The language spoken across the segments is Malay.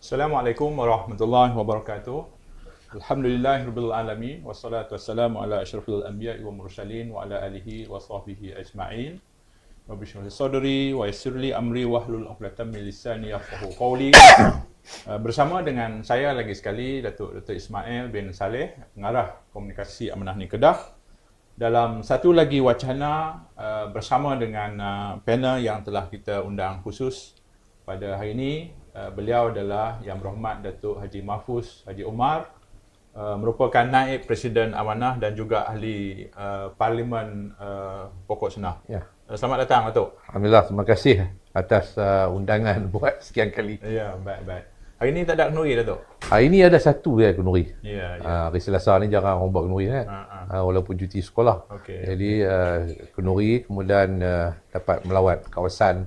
Assalamualaikum warahmatullahi wabarakatuh. Alhamdulillahirabbil alamin wassalatu wassalamu ala asyrafil anbiya'i wal mursalin wa ala alihi wa sahbihi ajma'in. Rabbi shrah li sadri wa yassir li amri wahlul 'uqdatam min lisani yafqahu qawli. Bersama dengan saya lagi sekali Datuk Ismail bin Saleh, pengarah komunikasi Amanah Ni Kedah, dalam satu lagi wacana bersama dengan panel yang telah kita undang khusus pada hari ini. Beliau adalah Yang Berhormat Datuk Haji Mahfuz Haji Omar, merupakan Naib Presiden Amanah dan juga Ahli Parlimen Pokok Senah. Ya. Selamat datang, Datuk. Alhamdulillah, terima kasih atas undangan buat sekian kali. Ya, baik. Hari ini tak ada kenduri, Datuk? Hari ini ada satu je kenduri. Ya. Hari Selasa ni jarang orang buat kenduri kan. Walaupun cuti sekolah. Okey. Jadi kenduri, kemudian dapat melawat kawasan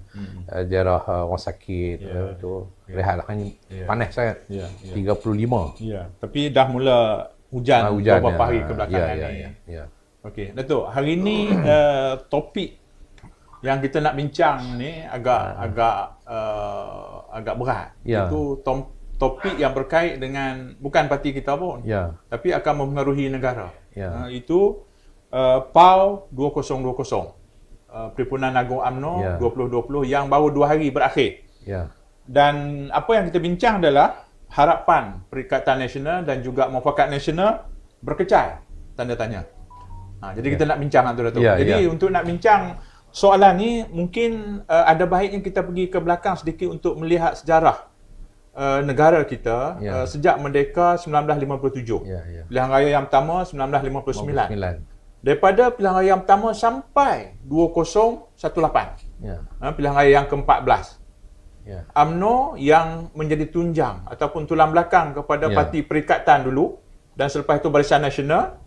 daerah orang sakit. Tu rehat lah kan. Panas sangat. 35. Ya, tapi dah mula hujan beberapa hari kebelakangan ni. Ya. Okey, Datuk, hari ini topik yang kita nak bincang ni agak berat. Ya. Itu topik yang berkait dengan bukan parti kita pun. Ya. Tapi akan mempengaruhi negara. Ya. Itu PAU 2020. Perhimpunan Agung UMNO 2020 yang baru 2 hari berakhir. Ya. Dan apa yang kita bincang adalah harapan Perikatan Nasional dan juga Muafakat Nasional berkecai, tanda tanya. Jadi kita nak bincang tu, Datuk. Jadi untuk nak bincang soalan ni, mungkin ada baiknya kita pergi ke belakang sedikit untuk melihat sejarah negara kita sejak merdeka 1957. Pilihan Raya yang pertama 1959. Daripada pilihan raya yang pertama sampai 2018. Pilihan raya yang ke-14. UMNO yang menjadi tunjang ataupun tulang belakang kepada Parti Perikatan dulu, dan selepas itu Barisan Nasional,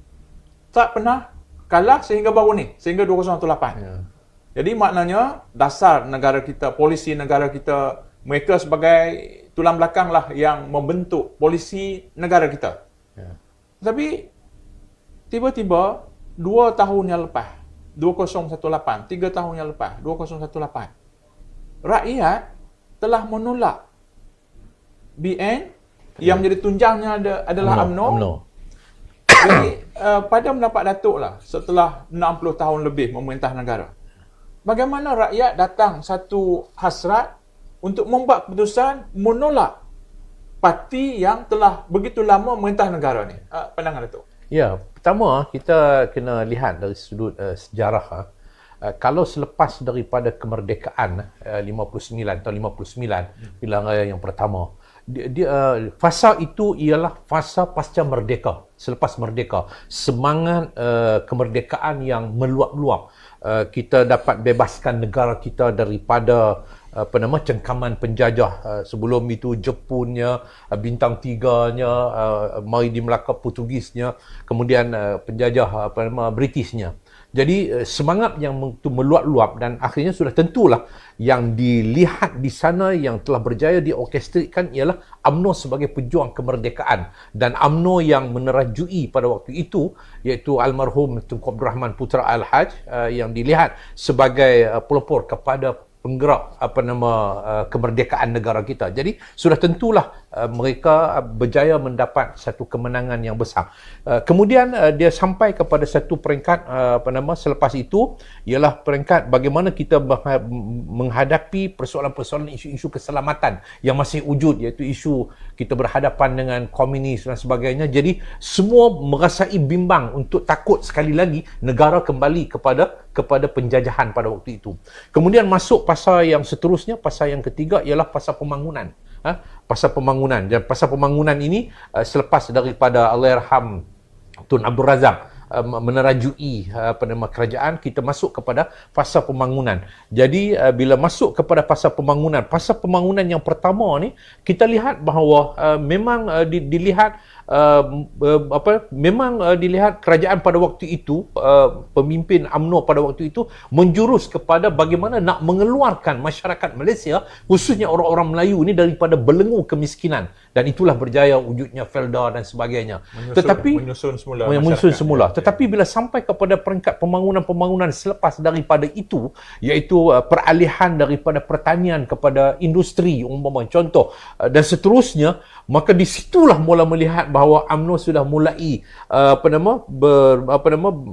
tak pernah kalah sehingga baru ni, sehingga 2018. Jadi maknanya dasar negara kita, polisi negara kita, mereka sebagai tulang belakang lah yang membentuk polisi negara kita. Tapi tiba-tiba 2 tahun yang lepas, 2018, 3 tahun yang lepas, 2018, rakyat telah menolak BN yang menjadi tunjangnya adalah UMNO. Jadi pada pendapat Datuk lah, setelah 60 tahun lebih memerintah negara, bagaimana rakyat datang satu hasrat untuk membuat keputusan menolak parti yang telah begitu lama memerintah negara ni? Pandangan Datuk? Ya, pertama kita kena lihat dari sudut sejarah. Kalau selepas daripada kemerdekaan 59 tahun 59, pilihan raya yang pertama, fasa itu ialah fasa pasca merdeka. Selepas merdeka, semangat kemerdekaan yang meluap-luap. Kita dapat bebaskan negara kita daripada cengkaman penjajah. Sebelum itu Jepunnya, Bintang Tiganya, Mari di Melaka Portugisnya, kemudian penjajah Britishnya. Jadi semangat yang meluap-luap, dan akhirnya sudah tentulah yang dilihat di sana yang telah berjaya diorkestrkan ialah UMNO sebagai pejuang kemerdekaan, dan UMNO yang menerajui pada waktu itu iaitu almarhum Tunku Abdul Rahman Putra Al-Haj yang dilihat sebagai pelopor kepada penggerak kemerdekaan negara kita. Jadi sudah tentulah mereka berjaya mendapat satu kemenangan yang besar. Kemudian dia sampai kepada satu peringkat selepas itu ialah peringkat bagaimana kita menghadapi persoalan-persoalan isu-isu keselamatan yang masih wujud, iaitu isu kita berhadapan dengan komunis dan sebagainya. Jadi semua merasai bimbang untuk takut sekali lagi negara kembali kepada penjajahan pada waktu itu. Kemudian masuk pasal yang seterusnya, pasal yang ketiga ialah pasal pembangunan. Pasal pembangunan. Dan pasal pembangunan ini selepas daripada Allahyarham Tun Abdul Razak menerajui kerajaan, kita masuk kepada fasa pembangunan. Jadi bila masuk kepada fasa pembangunan yang pertama ni, kita lihat bahawa memang dilihat dilihat kerajaan pada waktu itu, pemimpin UMNO pada waktu itu menjurus kepada bagaimana nak mengeluarkan masyarakat Malaysia, khususnya orang-orang Melayu ini, daripada belenggu kemiskinan, dan itulah berjaya wujudnya Felda dan sebagainya. Menyusun semula masyarakat. Tetapi bila sampai kepada peringkat pembangunan selepas daripada itu, iaitu peralihan daripada pertanian kepada industri umpama contoh dan seterusnya, maka di situlah mula melihat bahawa UMNO sudah mulai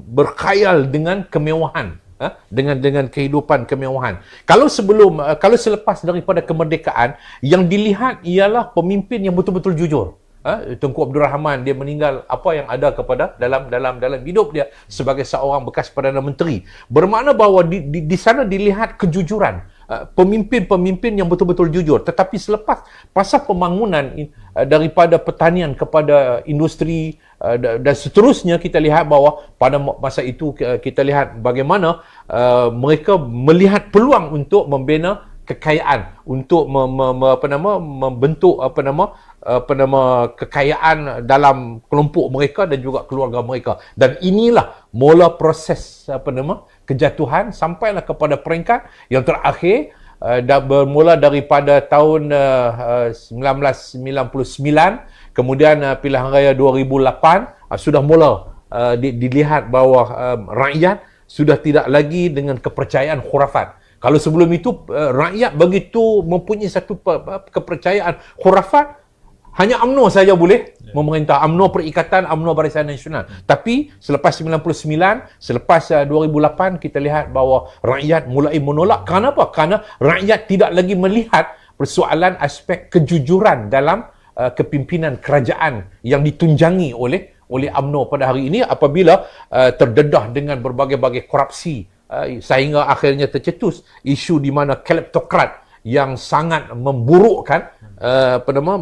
berkhayal dengan kemewahan, dengan kehidupan kemewahan. Kalau selepas daripada kemerdekaan, yang dilihat ialah pemimpin yang betul-betul jujur. Tunku Abdul Rahman, dia meninggal, apa yang ada kepada dalam hidup dia sebagai seorang bekas Perdana Menteri. Bermakna bahawa di sana dilihat kejujuran, pemimpin-pemimpin yang betul-betul jujur. Tetapi selepas pasal pembangunan daripada pertanian kepada industri dan seterusnya, kita lihat bahawa pada masa itu kita lihat bagaimana mereka melihat peluang untuk membina kekayaan, untuk membentuk kekayaan dalam kelompok mereka dan juga keluarga mereka. Dan inilah mula proses kejatuhan sampailah kepada peringkat yang terakhir, bermula daripada tahun 1999, kemudian pilihan raya 2008, sudah mula dilihat bahawa rakyat sudah tidak lagi dengan kepercayaan khurafat. Kalau sebelum itu rakyat begitu mempunyai satu kepercayaan khurafat, hanya UMNO saja boleh memerintah, UMNO Perikatan, UMNO Barisan Nasional. Tapi selepas 99, selepas 2008, kita lihat bahawa rakyat mulai menolak. Kenapa? Kerana rakyat tidak lagi melihat persoalan aspek kejujuran dalam kepimpinan kerajaan yang ditunjangi oleh UMNO pada hari ini, apabila terdedah dengan berbagai-bagai korupsi, sehingga akhirnya tercetus isu di mana kleptokrat yang sangat memburukkan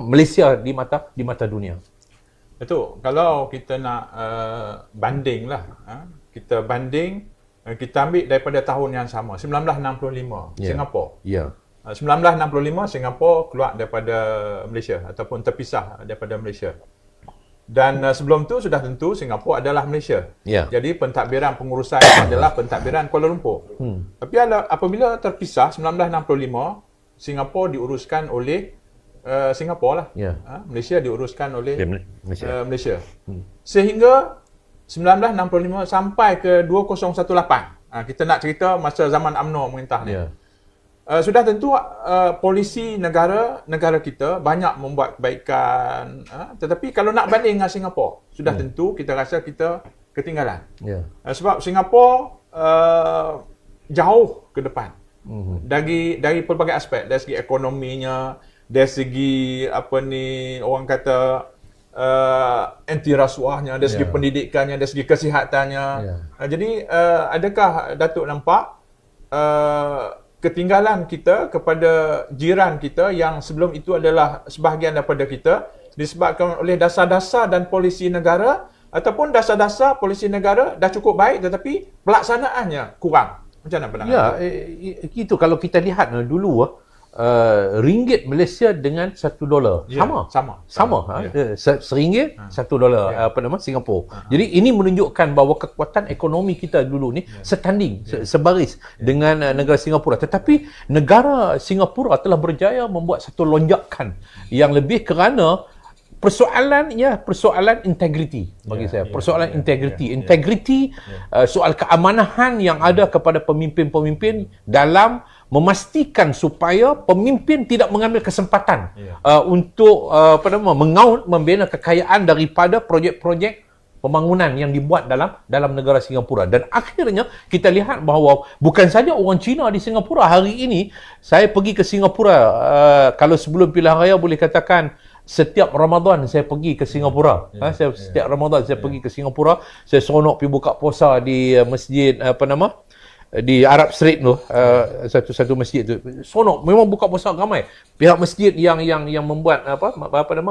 Malaysia di mata dunia. Itu kalau kita nak banding lah, kita ambil daripada tahun yang sama, 1965 Singapura. 1965 Singapura keluar daripada Malaysia ataupun terpisah daripada Malaysia. Dan sebelum tu sudah tentu Singapura adalah Malaysia. Jadi pentadbiran pengurusan adalah pentadbiran Kuala Lumpur. Tapi apabila terpisah 1965, Singapura diuruskan oleh Singapura lah. Malaysia diuruskan oleh Malaysia. Sehingga 1965 sampai ke 2018. Kita nak cerita masa zaman UMNO memerintah ni. Sudah tentu polisi negara kita banyak membuat kebaikan, tetapi kalau nak banding dengan Singapura, sudah tentu kita rasa kita ketinggalan. Sebab Singapura jauh ke depan dari pelbagai aspek, dari segi ekonominya, dari segi orang kata anti rasuahnya, dari segi pendidikannya, dari segi kesihatannya. Jadi adakah Datuk nampak ketinggalan kita kepada jiran kita yang sebelum itu adalah sebahagian daripada kita, disebabkan oleh dasar-dasar dan polisi negara, ataupun dasar-dasar polisi negara dah cukup baik tetapi pelaksanaannya kurang? Macam mana pandangan? Itu kalau kita lihat dulu ringgit Malaysia dengan $1 sama. Seringgit $1 Singapura. Jadi ini menunjukkan bahawa kekuatan ekonomi kita dulu ni setanding, sebaris dengan negara Singapura. Tetapi negara Singapura telah berjaya membuat satu lonjakan yang lebih, kerana persoalan integriti bagi saya. Persoalan integriti, soal keamanahan yang ada kepada pemimpin-pemimpin dalam memastikan supaya pemimpin tidak mengambil kesempatan untuk mengaut, membina kekayaan daripada projek-projek pembangunan yang dibuat dalam negara Singapura. Dan akhirnya kita lihat bahawa bukan saja orang Cina di Singapura. Hari ini saya pergi ke Singapura, kalau sebelum pilihan raya boleh katakan setiap Ramadan saya pergi ke Singapura. Setiap Ramadan saya pergi ke Singapura. Saya seronok pergi buka puasa di masjid di Arab Street tu, satu masjid tu. Seronok, memang buka puasa ramai. Pihak masjid yang membuat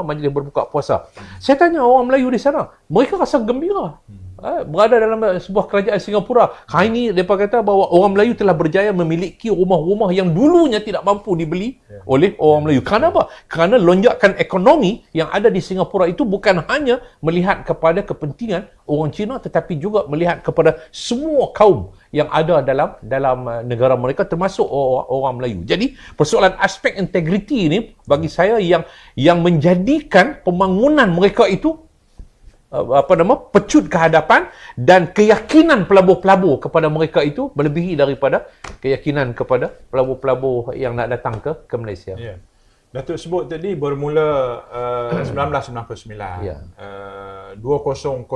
majlis berbuka puasa. Saya tanya orang Melayu di sana, mereka rasa gembira. berada dalam sebuah kerajaan Singapura. Hari ini mereka kata bahawa orang Melayu telah berjaya memiliki rumah-rumah yang dulunya tidak mampu dibeli oleh orang Melayu. Kerana apa? Kerana lonjakan ekonomi yang ada di Singapura itu bukan hanya melihat kepada kepentingan orang Cina, tetapi juga melihat kepada semua kaum yang ada dalam negara mereka, termasuk orang Melayu. Jadi persoalan aspek integriti ini bagi saya yang menjadikan pembangunan mereka itu pecut ke hadapan, dan keyakinan pelabur-pelabur kepada mereka itu melebihi daripada keyakinan kepada pelabur-pelabur yang nak datang ke Malaysia. Ya. Datuk sebut tadi bermula 1999. Ya. 2008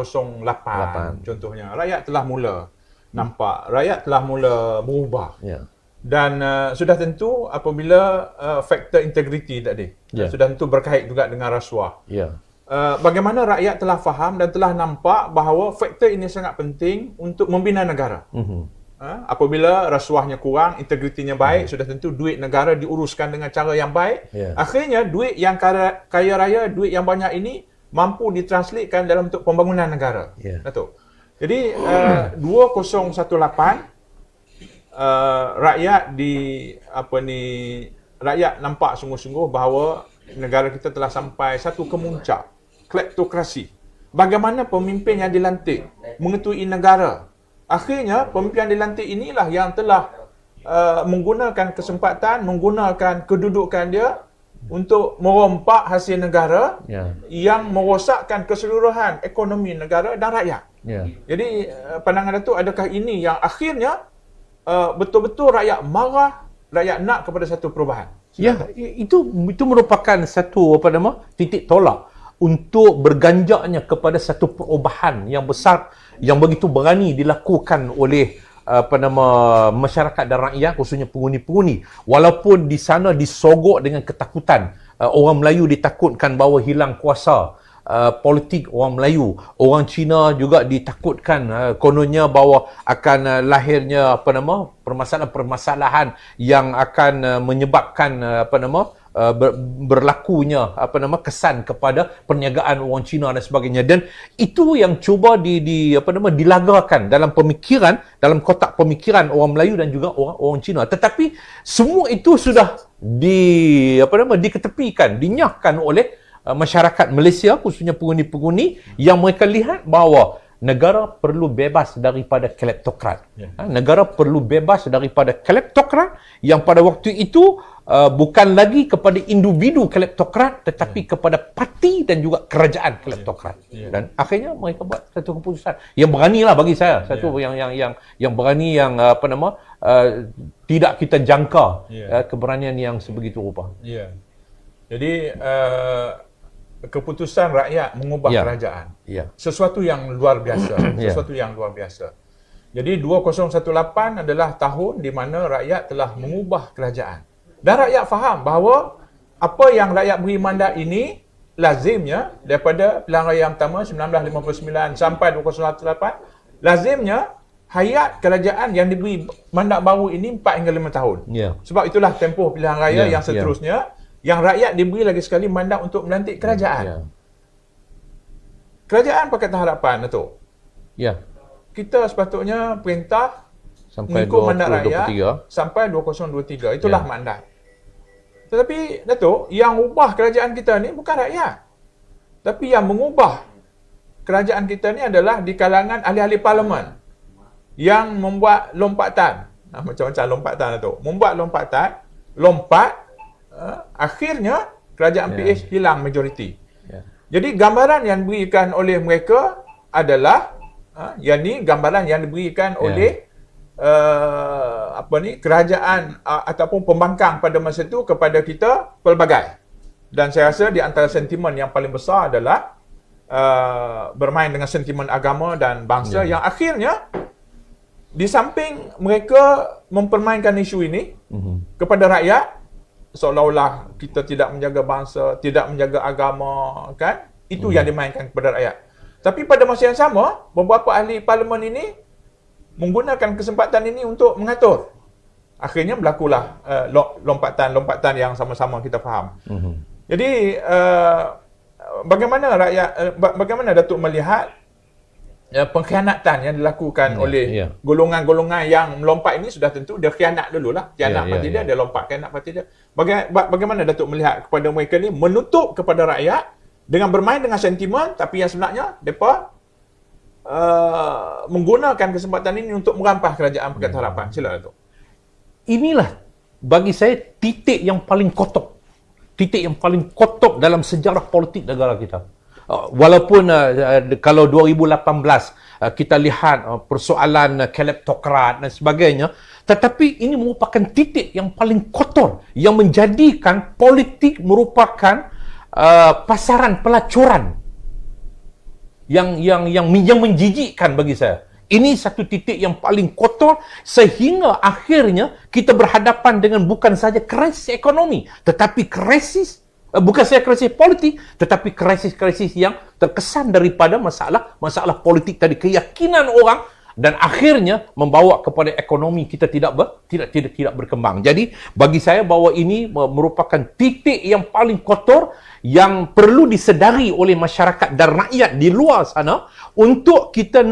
contohnya. Rakyat telah mula nampak, rakyat telah mula berubah. Ya. Dan sudah tentu apabila faktor integriti tadi, Ya. sudah tentu berkait juga dengan rasuah. Ya. Bagaimana rakyat telah faham dan telah nampak bahawa faktor ini sangat penting untuk membina negara. Apabila rasuahnya kurang, integritinya baik, sudah tentu duit negara diuruskan dengan cara yang baik. Yeah. Akhirnya duit yang kaya raya, duit yang banyak ini mampu ditranslatekan dalam bentuk pembangunan negara. Yeah. Datuk. Jadi 2018 rakyat rakyat nampak sungguh-sungguh bahawa negara kita telah sampai satu kemuncak kleptokrasi. Bagaimana pemimpin yang dilantik mengetui negara. Akhirnya pemimpin yang dilantik inilah yang telah menggunakan kesempatan, menggunakan kedudukan dia untuk merompak hasil negara yang merosakkan keseluruhan ekonomi negara dan rakyat. Jadi pandangan Datuk, adakah ini yang akhirnya betul-betul rakyat marah, rakyat nak kepada satu perubahan? Ya, itu merupakan satu titik tolak untuk berganjaknya kepada satu perubahan yang besar yang begitu berani dilakukan oleh masyarakat dan rakyat, khususnya penghuni-penghuni. Walaupun di sana disogok dengan ketakutan, orang Melayu ditakutkan bahawa hilang kuasa politik orang Melayu, orang Cina juga ditakutkan kononnya bahawa akan lahirnya permasalahan-permasalahan yang akan menyebabkan berlakunya kesan kepada perniagaan orang Cina dan sebagainya. Dan itu yang cuba dilagakan dalam pemikiran, dalam kotak pemikiran orang Melayu dan juga orang Cina. Tetapi semua itu sudah diketepikan, dinyahkan oleh masyarakat Malaysia, khususnya penghuni-penghuni yang mereka lihat bahawa negara perlu bebas daripada kleptokrat. Negara perlu bebas daripada kleptokrat yang pada waktu itu bukan lagi kepada individu kleptokrat, tetapi kepada parti dan juga kerajaan kleptokrat. Dan akhirnya mereka buat satu keputusan yang beranilah bagi saya, satu yang berani, yang tidak kita jangka keberanian yang sebegitu rupa. Jadi keputusan rakyat mengubah kerajaan. Sesuatu yang luar biasa, sesuatu yang luar biasa. Jadi 2018 adalah tahun di mana rakyat telah mengubah kerajaan. Dan rakyat faham bahawa apa yang rakyat beri mandat ini lazimnya daripada pilihan raya yang pertama 1959 sampai 2018, lazimnya hayat kerajaan yang diberi mandat baru ini 4 hingga 5 tahun. Sebab itulah tempoh pilihan raya yang seterusnya, yang rakyat diberi lagi sekali mandat untuk melantik kerajaan. Kerajaan Pakatan Harapan, Datuk. Kita sepatutnya perintah sampai mengikut mandat rakyat 2023. Sampai 2023. Itulah mandat. Tetapi Datuk, yang ubah kerajaan kita ni bukan rakyat. Tapi yang mengubah kerajaan kita ni adalah di kalangan ahli-ahli parlimen yang membuat lompatan. Macam-macam lompatan, Datuk. Membuat lompatan, akhirnya kerajaan PH hilang majoriti. Jadi gambaran yang diberikan oleh mereka adalah gambaran yang diberikan oleh kerajaan ataupun pembangkang pada masa itu kepada kita pelbagai. Dan saya rasa di antara sentimen yang paling besar adalah bermain dengan sentimen agama dan bangsa yang akhirnya di samping mereka mempermainkan isu ini kepada rakyat, seolah-olah kita tidak menjaga bangsa, tidak menjaga agama, kan? Itu yang dimainkan kepada rakyat. Tapi pada masa yang sama, beberapa ahli parlimen ini menggunakan kesempatan ini untuk mengatur. Akhirnya berlakulah lompatan-lompatan yang sama-sama kita faham. Jadi bagaimana Datuk melihat pengkhianatan yang dilakukan oleh golongan-golongan yang melompat ini sudah tentu dia khianat dululah. Khianat parti dia lompat khianat parti dia. Bagaimana Datuk melihat kepada mereka ni menutup kepada rakyat dengan bermain dengan sentimen, tapi yang sebenarnya mereka menggunakan kesempatan ini untuk merampas kerajaan Pakatan Harapan. Sila Datuk. Inilah bagi saya titik yang paling kotor. Titik yang paling kotor dalam sejarah politik negara kita. Walaupun kalau 2018 kita lihat persoalan kleptokrat dan sebagainya, tetapi ini merupakan titik yang paling kotor yang menjadikan politik merupakan pasaran pelacuran yang menjijikkan bagi saya. Ini satu titik yang paling kotor sehingga akhirnya kita berhadapan dengan bukan saja krisis ekonomi, tetapi krisis bukan saja krisis politik, tetapi krisis-krisis yang terkesan daripada masalah politik tadi, keyakinan orang, dan akhirnya membawa kepada ekonomi kita tidak berkembang. Jadi bagi saya bahawa ini merupakan titik yang paling kotor yang perlu disedari oleh masyarakat dan rakyat di luar sana untuk kita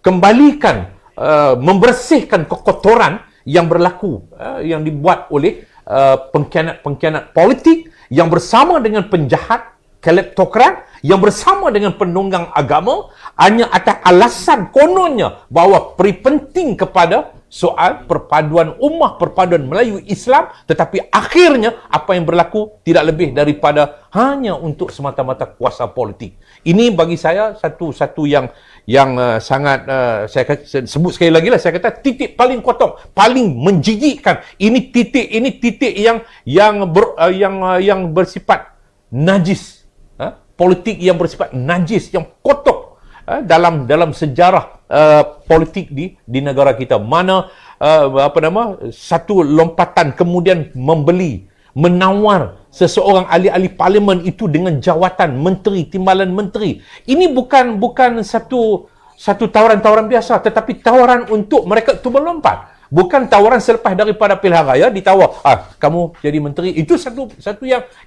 kembalikan membersihkan kekotoran yang berlaku, yang dibuat oleh pengkhianat politik yang bersama dengan penjahat kleptokrat, yang bersama dengan penunggang agama hanya atas alasan kononnya bahawa penting kepada soal perpaduan ummah, perpaduan Melayu Islam, tetapi akhirnya apa yang berlaku tidak lebih daripada hanya untuk semata-mata kuasa politik. Ini bagi saya satu yang sangat saya sebut sekali lagi lah, saya kata titik paling kotor, paling menjijikkan. Ini titik yang bersifat najis, politik yang bersifat najis, yang kotor dalam sejarah politik di negara kita. Mana satu lompatan kemudian menawar seseorang ahli-ahli parlimen itu dengan jawatan menteri, timbalan menteri. Ini bukan satu tawaran-tawaran biasa, tetapi tawaran untuk mereka itu melompat. Bukan tawaran selepas daripada pilihan raya ditawar, kamu jadi menteri. Itu satu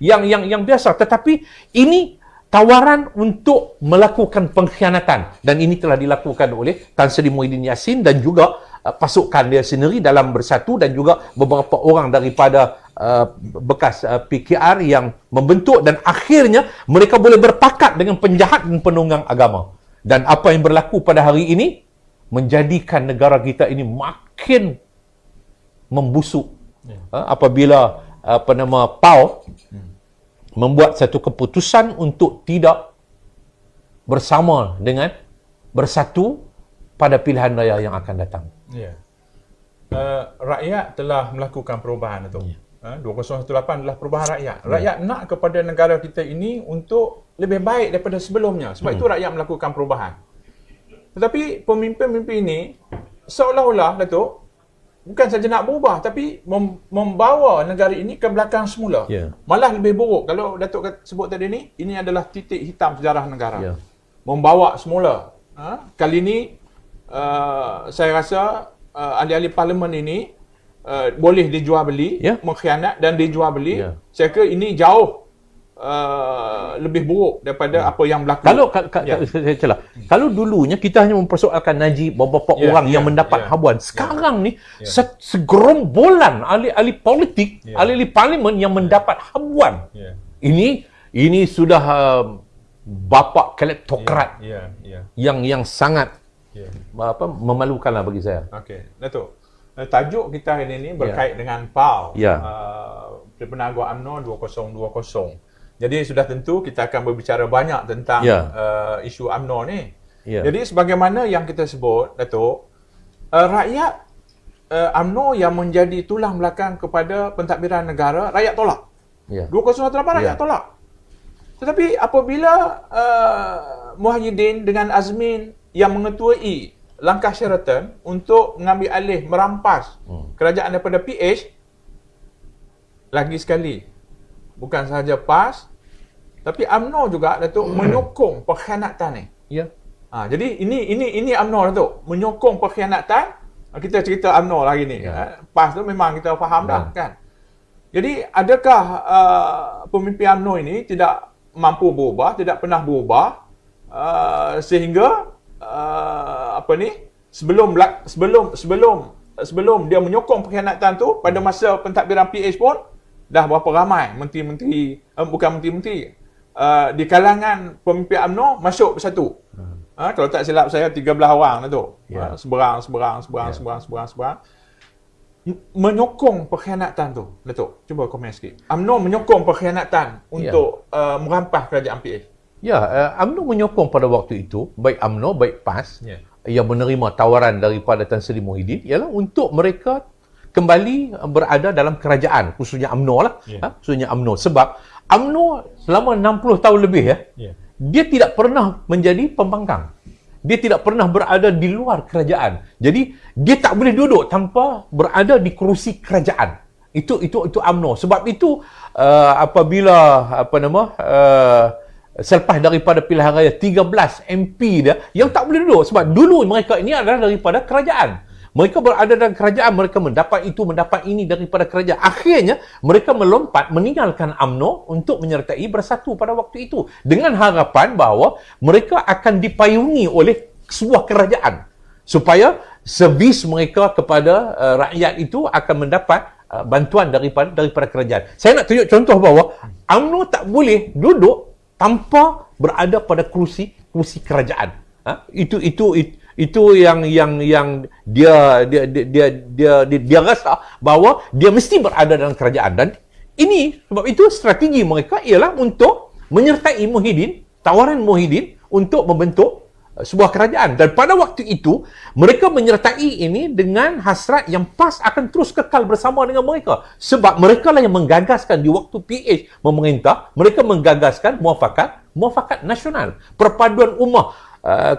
yang biasa, tetapi ini tawaran untuk melakukan pengkhianatan, dan ini telah dilakukan oleh Tan Sri Muhyiddin Yassin dan juga pasukan dia sendiri dalam Bersatu, dan juga beberapa orang daripada bekas PKR yang membentuk, dan akhirnya mereka boleh berpakat dengan penjahat dan penunggang agama. Dan apa yang berlaku pada hari ini menjadikan negara kita ini makin membusuk. Apabila PAU membuat satu keputusan untuk tidak bersama dengan Bersatu pada pilihan raya yang akan datang. Ya. Rakyat telah melakukan perubahan itu. 2018 adalah perubahan rakyat. Rakyat nak kepada negara kita ini untuk lebih baik daripada sebelumnya. Sebab itu rakyat melakukan perubahan. Tetapi pemimpin-pemimpin ini seolah-olah, Datuk, bukan saja nak berubah, tapi membawa negara ini ke belakang semula. Malah lebih buruk. Kalau Datuk sebut tadi ini adalah titik hitam sejarah negara. Membawa semula. Kali ini, saya rasa ahli-ahli parlimen ini boleh dijual beli, mengkhianat dan dijual beli. Saya kira ini jauh lebih buruk daripada apa yang berlaku. Kalau dulunya kita hanya mempersoalkan Najib, beberapa orang yang mendapat habuan. Sekarang ni segerombolan ahli-ahli politik, ahli-ahli parlimen yang mendapat habuan. Ini sudah bapa kleptokrat yang sangat memalukanlah bagi saya. Okey, Datuk. Tajuk kita hari ini berkait dengan PAU. Penaga UMNO 2020. Jadi sudah tentu kita akan berbicara banyak tentang isu UMNO ni. Jadi sebagaimana yang kita sebut, Datuk, rakyat UMNO yang menjadi tulang belakang kepada pentadbiran negara, rakyat tolak. 2018 rakyat tolak. Tetapi apabila Muhyiddin dengan Azmin yang mengetuai langkah Sheraton untuk mengambil alih, merampas kerajaan daripada PH, lagi sekali, bukan sahaja PAS, tapi UMNO juga, Datuk, menyokong pengkhianatan ni. Jadi ini UMNO, Datuk, menyokong pengkhianatan. Kita cerita UMNO lagi ni. PAS tu memang kita faham dah, kan. Jadi adakah pemimpin UMNO ini tidak mampu berubah, tidak pernah berubah, sehingga sebelum dia menyokong pengkhianatan tu, pada masa pentadbiran PH pun dah berapa ramai menteri-menteri, bukan menteri-menteri, di kalangan pemimpin UMNO masuk bersatu. Kalau tak silap saya 13 orang tu. Seberang. Menyokong pengkhianatan tu, Datuk. Cuba komen sikit. UMNO menyokong pengkhianatan untuk merampas kerajaan PH. UMNO menyokong pada waktu itu, baik UMNO, baik PAS, yang menerima tawaran daripada Tan Sri Muhyiddin, ialah untuk mereka kembali berada dalam kerajaan, khususnya UMNO lah. Khususnya UMNO. Sebab UMNO selama 60 tahun lebih, dia tidak pernah menjadi pembangkang. Dia tidak pernah berada di luar kerajaan. Jadi dia tak boleh duduk tanpa berada di kerusi kerajaan. Itu UMNO. Sebab itu apabila selepas daripada pilihan raya 13 MP dia yang tak boleh duduk, sebab dulu mereka ini adalah daripada kerajaan. Mereka berada dalam kerajaan, mereka mendapat itu, mendapat ini daripada kerajaan. Akhirnya mereka melompat meninggalkan UMNO untuk menyertai Bersatu pada waktu itu, dengan harapan bahawa mereka akan dipayungi oleh sebuah kerajaan supaya servis mereka kepada rakyat itu akan mendapat bantuan daripada kerajaan. Saya nak tunjuk contoh bahawa UMNO tak boleh duduk tanpa berada pada kerusi kerajaan. Itu yang dia rasa bahawa dia mesti berada dalam kerajaan. Dan ini sebab itu strategi mereka ialah untuk menyertai Muhyiddin, tawaran Muhyiddin untuk membentuk sebuah kerajaan. Dan pada waktu itu mereka menyertai ini dengan hasrat yang PAS akan terus kekal bersama dengan mereka, sebab mereka lah yang menggagaskan di waktu PH memerintah. Mereka menggagaskan muafakat nasional, perpaduan ummah,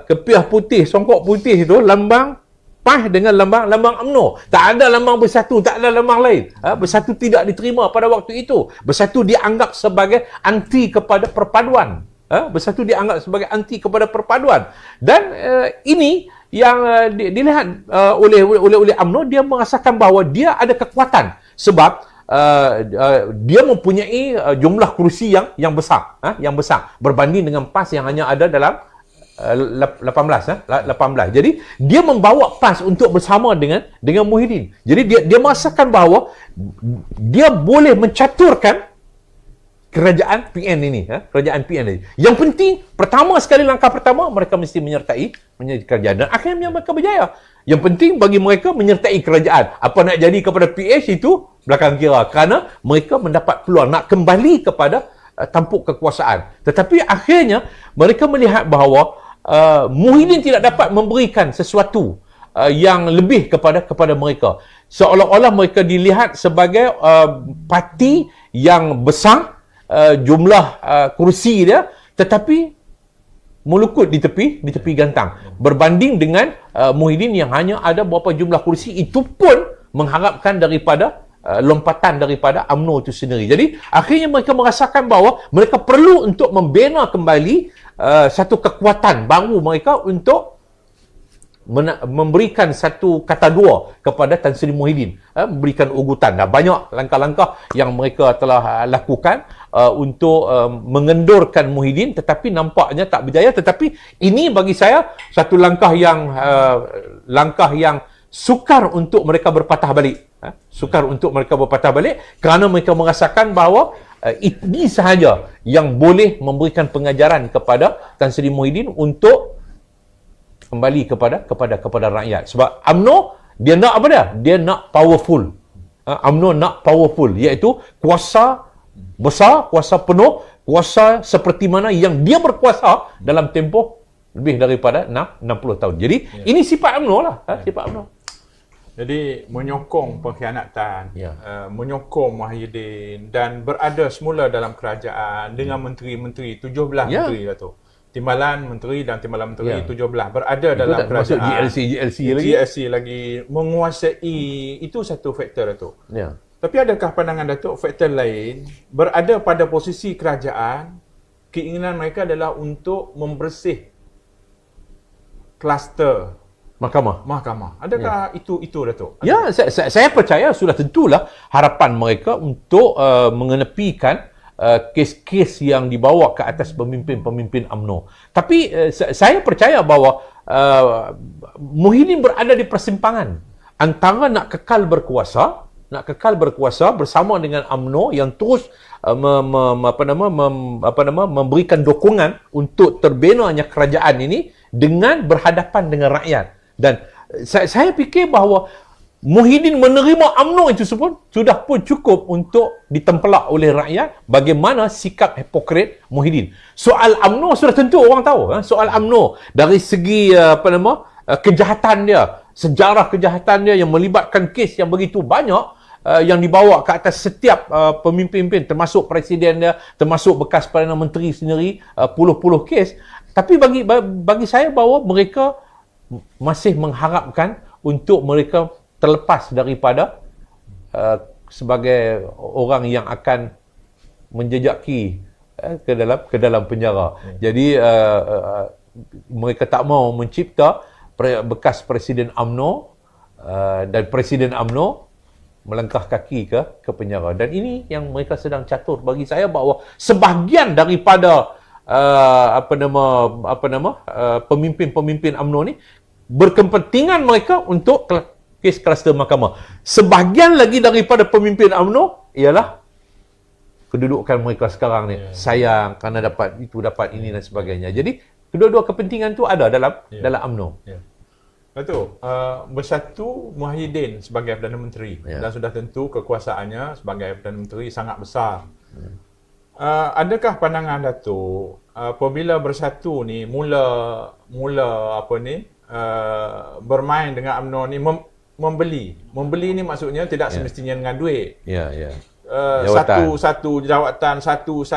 kepiah putih, songkok putih itu lambang PAS dengan lambang UMNO. Tak ada lambang Bersatu, tak ada lambang lain. Bersatu tidak diterima pada waktu itu. Bersatu dianggap sebagai anti kepada perpaduan. Bersatu dianggap sebagai anti kepada perpaduan. Dan ini yang dilihat oleh UMNO. Dia merasakan bahawa dia ada kekuatan sebab dia mempunyai jumlah kerusi yang besar, berbanding dengan PAS yang hanya ada dalam 18. Jadi dia membawa PAS untuk bersama dengan Muhyiddin. Jadi dia merasakan bahawa dia boleh mencaturkan kerajaan PN ini, kerajaan PN ini. Yang penting, langkah pertama mereka mesti menyertai kerajaan, dan akhirnya mereka berjaya. Yang penting bagi mereka menyertai kerajaan. Apa nak jadi kepada PH itu belakang kira, kerana mereka mendapat peluang nak kembali kepada tampuk kekuasaan. Tetapi akhirnya mereka melihat bahawa Muhyiddin tidak dapat memberikan sesuatu yang lebih kepada mereka. Seolah-olah mereka dilihat sebagai parti yang besar, jumlah kerusi dia, tetapi melukut di tepi gantang, berbanding dengan Muhyiddin yang hanya ada berapa jumlah kerusi, itu pun mengharapkan daripada lompatan daripada UMNO itu sendiri. Jadi akhirnya mereka merasakan bahawa mereka perlu untuk membina kembali satu kekuatan baru mereka untuk memberikan satu kata dua kepada Tan Sri Muhyiddin, memberikan ugutan. Banyak langkah-langkah yang mereka telah lakukan untuk mengendurkan Muhyiddin, tetapi nampaknya tak berjaya. Tetapi ini bagi saya satu langkah yang sukar untuk mereka berpatah balik, kerana mereka merasakan bahawa ini sahaja yang boleh memberikan pengajaran kepada Tan Sri Muhyiddin untuk kembali kepada rakyat. Sebab UMNO dia nak apa dia? Dia nak powerful. UMNO nak powerful, iaitu kuasa besar, kuasa penuh, kuasa seperti mana yang dia berkuasa dalam tempoh lebih daripada 60 tahun. Jadi ini sifat UMNO lah, sifat UMNO. Jadi menyokong pengkhianatan, menyokong Muhyiddin, dan berada semula dalam kerajaan dengan menteri-menteri, 17 menteri lah tu. Timbalan menteri dan timbalan menteri 17 berada itu dalam kerajaan. GLC lagi menguasai, itu satu faktor tu. Tapi adakah pandangan Datuk faktor lain, berada pada posisi kerajaan, keinginan mereka adalah untuk membersih kluster mahkamah. Adakah itu Datuk? Ya, saya percaya sudah tentulah harapan mereka untuk mengenepikan kes-kes yang dibawa ke atas pemimpin-pemimpin UMNO. Tapi saya percaya bahawa Muhyiddin berada di persimpangan antara nak kekal berkuasa bersama dengan UMNO yang terus memberikan dukungan untuk terbinanya kerajaan ini dengan berhadapan dengan rakyat. Dan saya fikir bahawa Muhyiddin menerima UMNO itu sudah pun cukup untuk ditempelak oleh rakyat bagaimana sikap hipokrit Muhyiddin. Soal UMNO sudah tentu orang tahu. Soal UMNO dari segi kejahatan dia, sejarah kejahatan dia yang melibatkan kes yang begitu banyak yang dibawa ke atas setiap pemimpin-pemimpin, termasuk presiden dia, termasuk bekas Perdana Menteri sendiri, puluh-puluh kes. Tapi bagi saya bahawa mereka masih mengharapkan untuk mereka terlepas daripada sebagai orang yang akan menjejaki ke dalam penjara. Jadi mereka tak mau mencipta bekas Presiden UMNO dan Presiden UMNO melangkah kaki ke penjara. Dan ini yang mereka sedang catur. Bagi saya bahawa sebahagian daripada pemimpin-pemimpin UMNO ni berkepentingan mereka untuk kes kluster mahkamah. Sebahagian lagi daripada pemimpin UMNO ialah kedudukan mereka sekarang ni. Sayang kerana dapat itu, dapat ini dan sebagainya. Jadi kedua-dua kepentingan tu ada dalam UMNO. Betul. Bersatu Muhyiddin sebagai Perdana Menteri dan sudah tentu kekuasaannya sebagai Perdana Menteri sangat besar. Adakah pandangan Datuk apabila bersatu ni mula bermain dengan UMNO ni membeli ni maksudnya tidak semestinya dengan duit. Satu jawatan satu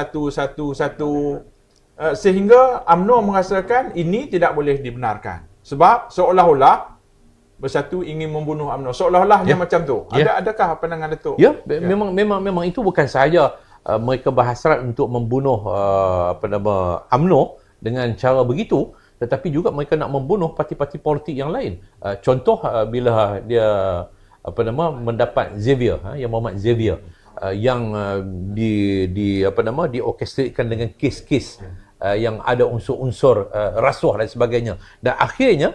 sehingga UMNO merasakan ini tidak boleh dibenarkan sebab seolah-olah bersatu ingin membunuh UMNO, seolah-olahnya macam tu. Adakah pandangan Datuk? Memang itu bukan sahaja mereka berhasrat untuk membunuh UMNO dengan cara begitu, tetapi juga mereka nak membunuh parti-parti politik yang lain. Contoh bila dia mendapat Xavier, yang Muhammad Xavier, yang diorkestrasikan dengan kes-kes yang ada unsur-unsur rasuah dan sebagainya. Dan akhirnya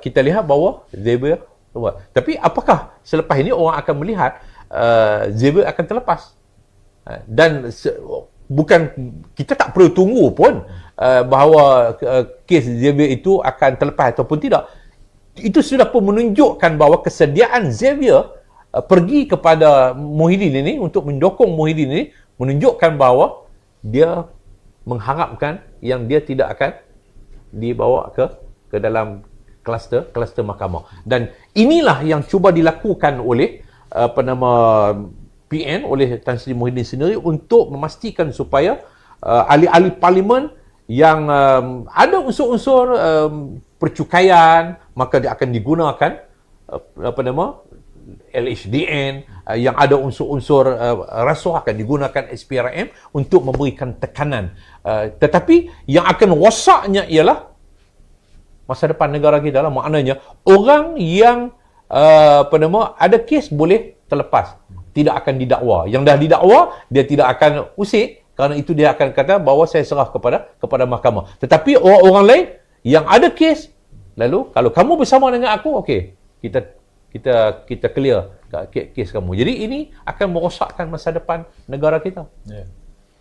kita lihat bahawa Xavier keluar. Tapi apakah selepas ini orang akan melihat Xavier akan terlepas? Dan bukan, kita tak perlu tunggu pun bahawa kes Xavier itu akan terlepas ataupun tidak. Itu sudah pun menunjukkan bahawa kesediaan Xavier pergi kepada Muhyiddin ini untuk mendukung Muhyiddin ini menunjukkan bahawa dia mengharapkan yang dia tidak akan dibawa ke dalam kluster mahkamah. Dan inilah yang cuba dilakukan oleh PN, oleh Tan Sri Muhyiddin sendiri untuk memastikan supaya ahli-ahli parlimen yang ada unsur-unsur percukaian, maka dia akan digunakan LHDN, yang ada unsur-unsur rasuah akan digunakan SPRM untuk memberikan tekanan. Tetapi yang akan rosaknya ialah masa depan negara kita lah. Maknanya orang yang ada kes boleh terlepas, tidak akan didakwa. Yang dah didakwa dia tidak akan usik, kerana itu dia akan kata bahawa saya serah kepada mahkamah. Tetapi orang-orang lain yang ada kes, lalu kalau kamu bersama dengan aku, okey, kita clear kes kamu. Jadi ini akan merosakkan masa depan negara kita.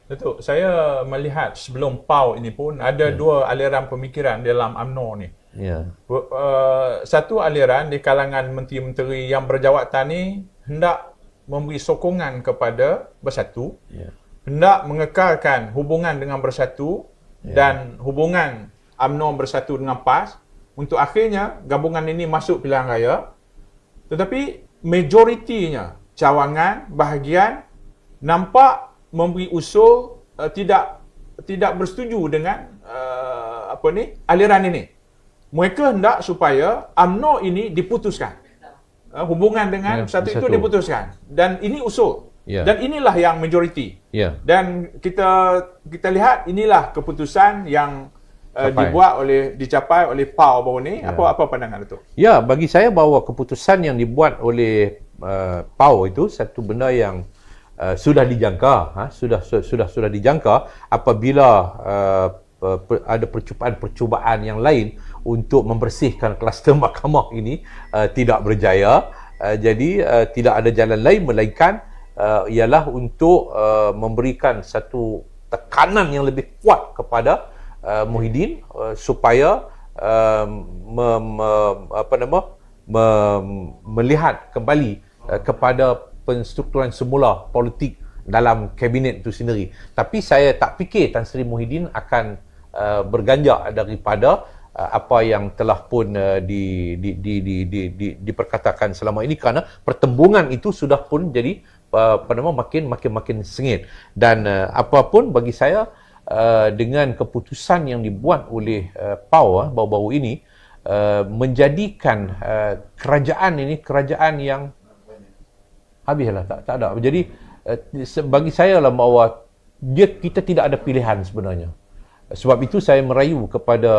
Betul. Saya melihat sebelum PAU ini pun ada dua aliran pemikiran dalam UMNO ni. Satu aliran di kalangan menteri-menteri yang berjawatan ni hendak memberi sokongan kepada Bersatu, hendak mengekalkan hubungan dengan Bersatu dan hubungan UMNO Bersatu dengan PAS untuk akhirnya gabungan ini masuk pilihan raya. Tetapi majoritinya cawangan bahagian nampak memberi usul tidak bersetuju dengan aliran ini. Mereka hendak supaya UMNO ini diputuskan. Hubungan dengan Bersatu itu diputuskan. Dan ini usul. Dan inilah yang majoriti. Dan kita lihat inilah keputusan yang dicapai oleh PAU baru ni. Apa pandangan itu? Bagi saya bahawa keputusan yang dibuat oleh PAU itu satu benda yang sudah dijangka, sudah dijangka apabila ada percubaan yang lain untuk membersihkan kluster mahkamah ini tidak berjaya. Jadi tidak ada jalan lain melainkan ialah untuk memberikan satu tekanan yang lebih kuat kepada Muhyiddin supaya melihat kembali kepada penstrukturan semula politik dalam kabinet itu sendiri. Tapi saya tak fikir Tan Sri Muhyiddin akan berganjak daripada apa yang telah pun diperkatakan selama ini, kerana pertembungan itu sudah pun jadi makin sengit. Dan apapun bagi saya, dengan keputusan yang dibuat oleh PAU baru-baru ini, menjadikan kerajaan ini kerajaan yang habislah, tak ada. Jadi bagi saya lah bahawa kita tidak ada pilihan sebenarnya. Sebab itu saya merayu kepada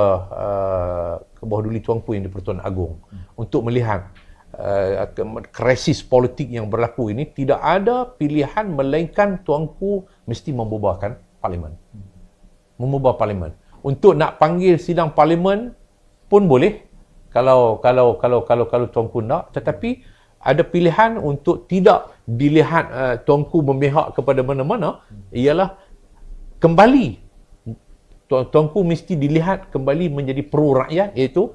Kebawah Duli Tuanku yang di-Pertuan Agong untuk melihat krisis politik yang berlaku ini, tidak ada pilihan melainkan Tuanku mesti membubarkan parlimen. Memubah parlimen. Untuk nak panggil sidang parlimen pun boleh kalau Tuanku nak, tetapi ada pilihan untuk tidak dilihat Tuanku memihak kepada mana-mana, ialah kembali Tuanku mesti dilihat kembali menjadi pro rakyat, iaitu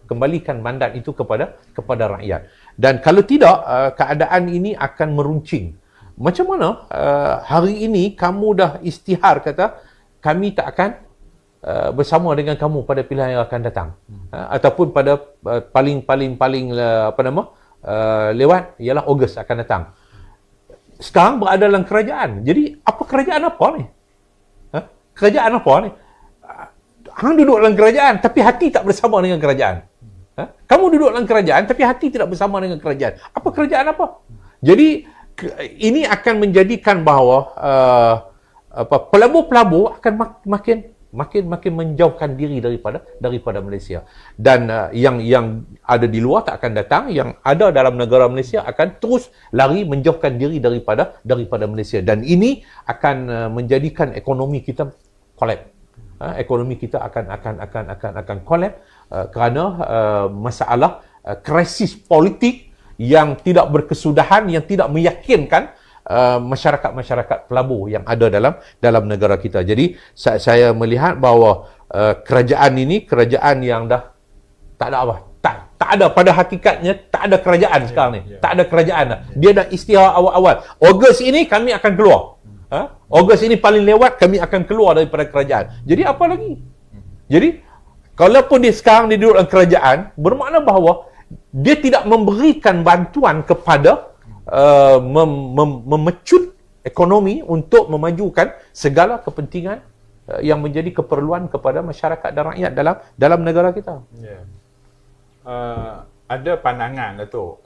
kembalikan mandat itu kepada rakyat. Dan kalau tidak, keadaan ini akan meruncing. Macam mana hari ini kamu dah isytihar kata kami tak akan bersama dengan kamu pada pilihan yang akan datang, ataupun pada paling lewat ialah Ogos akan datang. Sekarang berada dalam kerajaan. Jadi apa kerajaan apa ni? Kerajaan apa ni? Hang duduk dalam kerajaan tapi hati tak bersama dengan kerajaan. Kamu duduk dalam kerajaan tapi hati tidak bersama dengan kerajaan. Apa kerajaan apa? Jadi ini akan menjadikan bahawa pelabur-pelabur akan makin menjauhkan diri daripada Malaysia. Dan yang ada di luar tak akan datang, yang ada dalam negara Malaysia akan terus lari menjauhkan diri daripada Malaysia. Dan ini akan menjadikan ekonomi kita collapse. Ekonomi kita akan collapse kerana masalah krisis politik yang tidak berkesudahan, yang tidak meyakinkan masyarakat pelabur yang ada dalam negara kita. Jadi saya melihat bahawa kerajaan ini kerajaan yang dah tak ada apa, tak ada, pada hakikatnya tak ada kerajaan sekarang ni. Tak ada kerajaan dah. Dia dah isytihar awal-awal. Ogos ini kami akan keluar. Ogos ini paling lewat, kami akan keluar daripada kerajaan. Jadi apa lagi? Jadi kalaupun dia sekarang dia duduk dalam kerajaan, bermakna bahawa dia tidak memberikan bantuan kepada memecut ekonomi untuk memajukan segala kepentingan yang menjadi keperluan kepada masyarakat dan rakyat dalam negara kita. Yeah. Ada pandangan Datuk,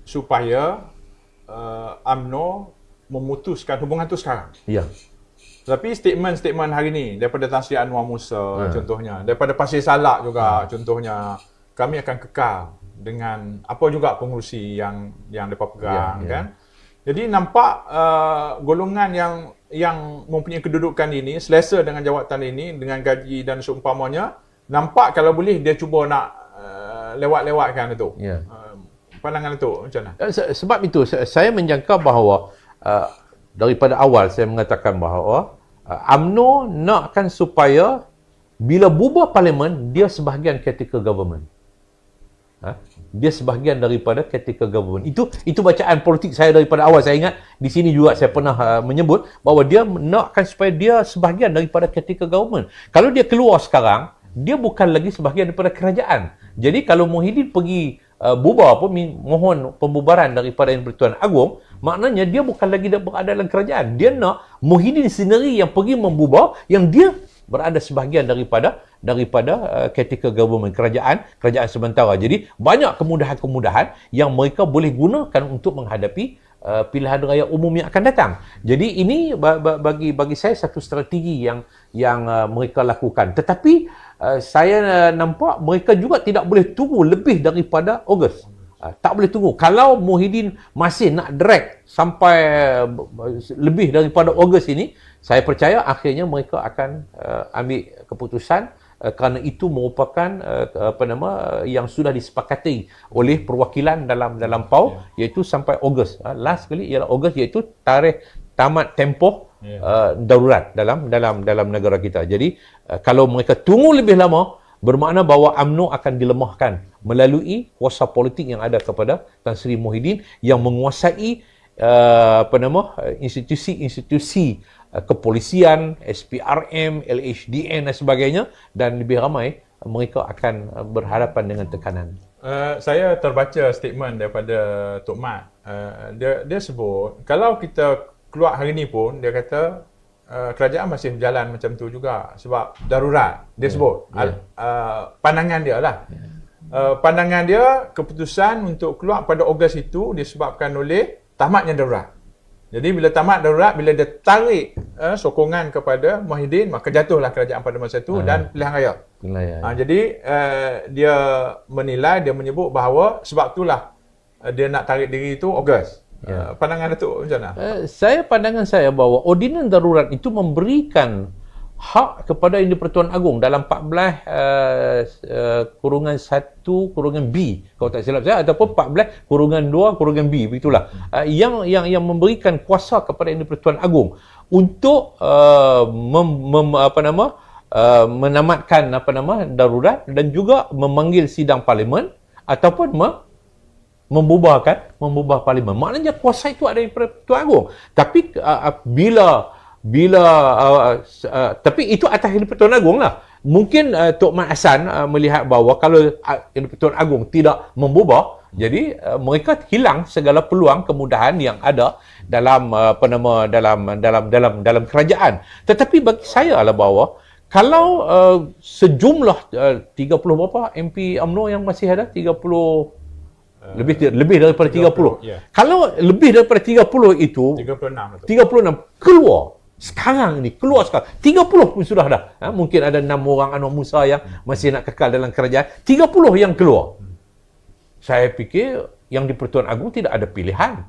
supaya UMNO memutuskan hubungan itu sekarang. Ya. Tapi statement hari ni daripada Tan Sri Anwar Musa contohnya, daripada Pasir Salak juga contohnya, kami akan kekal dengan apa juga pengurusi yang mereka pegang, kan. Jadi nampak golongan yang mempunyai kedudukan ini, selesa dengan jawatan ini, dengan gaji dan seumpamanya, nampak kalau boleh dia cuba nak lewat-lewatkan itu. Pandangan itu macam mana? Sebab itu saya menjangka bahawa daripada awal saya mengatakan bahawa UMNO nakkan supaya bila bubar parlimen, dia sebahagian critical government. Dia sebahagian daripada critical government. Itu bacaan politik saya daripada awal. Saya ingat di sini juga saya pernah menyebut bahawa dia nakkan supaya dia sebahagian daripada critical government. Kalau dia keluar sekarang, dia bukan lagi sebahagian daripada kerajaan. Jadi kalau Muhyiddin pergi bubar pun, mohon pembubaran daripada Yang-Pertuan Agong, maknanya dia bukan lagi berada dalam kerajaan. Dia nak Muhyiddin sendiri yang pergi membubar, yang dia berada sebahagian daripada critical government, kerajaan sementara. Jadi banyak kemudahan-kemudahan yang mereka boleh gunakan untuk menghadapi pilihan raya umum yang akan datang. Jadi ini bagi saya satu strategi yang mereka lakukan. Tetapi saya nampak mereka juga tidak boleh tunggu lebih daripada Ogos. Tak boleh tunggu. Kalau Muhyiddin masih nak drag sampai lebih daripada Ogos ini, saya percaya akhirnya mereka akan ambil keputusan kerana itu merupakan yang sudah disepakati oleh perwakilan dalam PAU, iaitu sampai Ogos. Last kali ialah Ogos, iaitu tarikh tamat tempoh darurat dalam negara kita. Jadi kalau mereka tunggu lebih lama, bermakna bahawa UMNO akan dilemahkan melalui kuasa politik yang ada kepada Tan Sri Muhyiddin yang menguasai institusi-institusi kepolisian, SPRM, LHDN dan sebagainya, dan lebih ramai mereka akan berhadapan dengan tekanan. Saya terbaca statement daripada Tok Mat. Dia sebut kalau kita keluar hari ni pun dia kata kerajaan masih berjalan macam tu juga sebab darurat. Dia sebut pandangan dia lah. Pandangan dia, keputusan untuk keluar pada Ogos itu disebabkan oleh tamatnya darurat. Jadi bila tamat darurat, bila dia tarik sokongan kepada Muhyiddin, maka jatuhlah kerajaan pada masa itu dan pilihan raya. Jadi dia menilai, dia menyebut bahawa sebab itulah dia nak tarik diri itu Ogos. Pandangan Datuk macam mana? Pandangan saya bahawa ordinan darurat itu memberikan hak kepada Yang di-Pertuan Agong dalam 14 kurungan 1 kurungan B kalau tak silap saya, ataupun 14 kurungan 2 kurungan B, begitulah, yang memberikan kuasa kepada Yang di-Pertuan Agong untuk menamatkan darurat dan juga memanggil sidang parlimen ataupun membubarkan parlimen. Maknanya kuasa itu ada di Pertuan Agong. Tapi tapi itu atas Yang di-Pertuan Agong lah. Mungkin Tok Mat Hassan melihat bahawa kalau Yang di-Pertuan Agong tidak membubar, jadi mereka hilang segala peluang kemudahan yang ada dalam dalam kerajaan. Tetapi bagi saya lah bahawa kalau sejumlah 30 berapa MP UMNO yang masih ada, 30 lebih daripada 30. Kalau lebih daripada 30 itu 36 keluar sekarang ni, keluar sekarang 30 pun sudah dah. Mungkin ada 6 orang Anwar Musa yang masih nak kekal dalam kerajaan, 30 yang keluar. Saya fikir Yang di-Pertuan Agong tidak ada pilihan.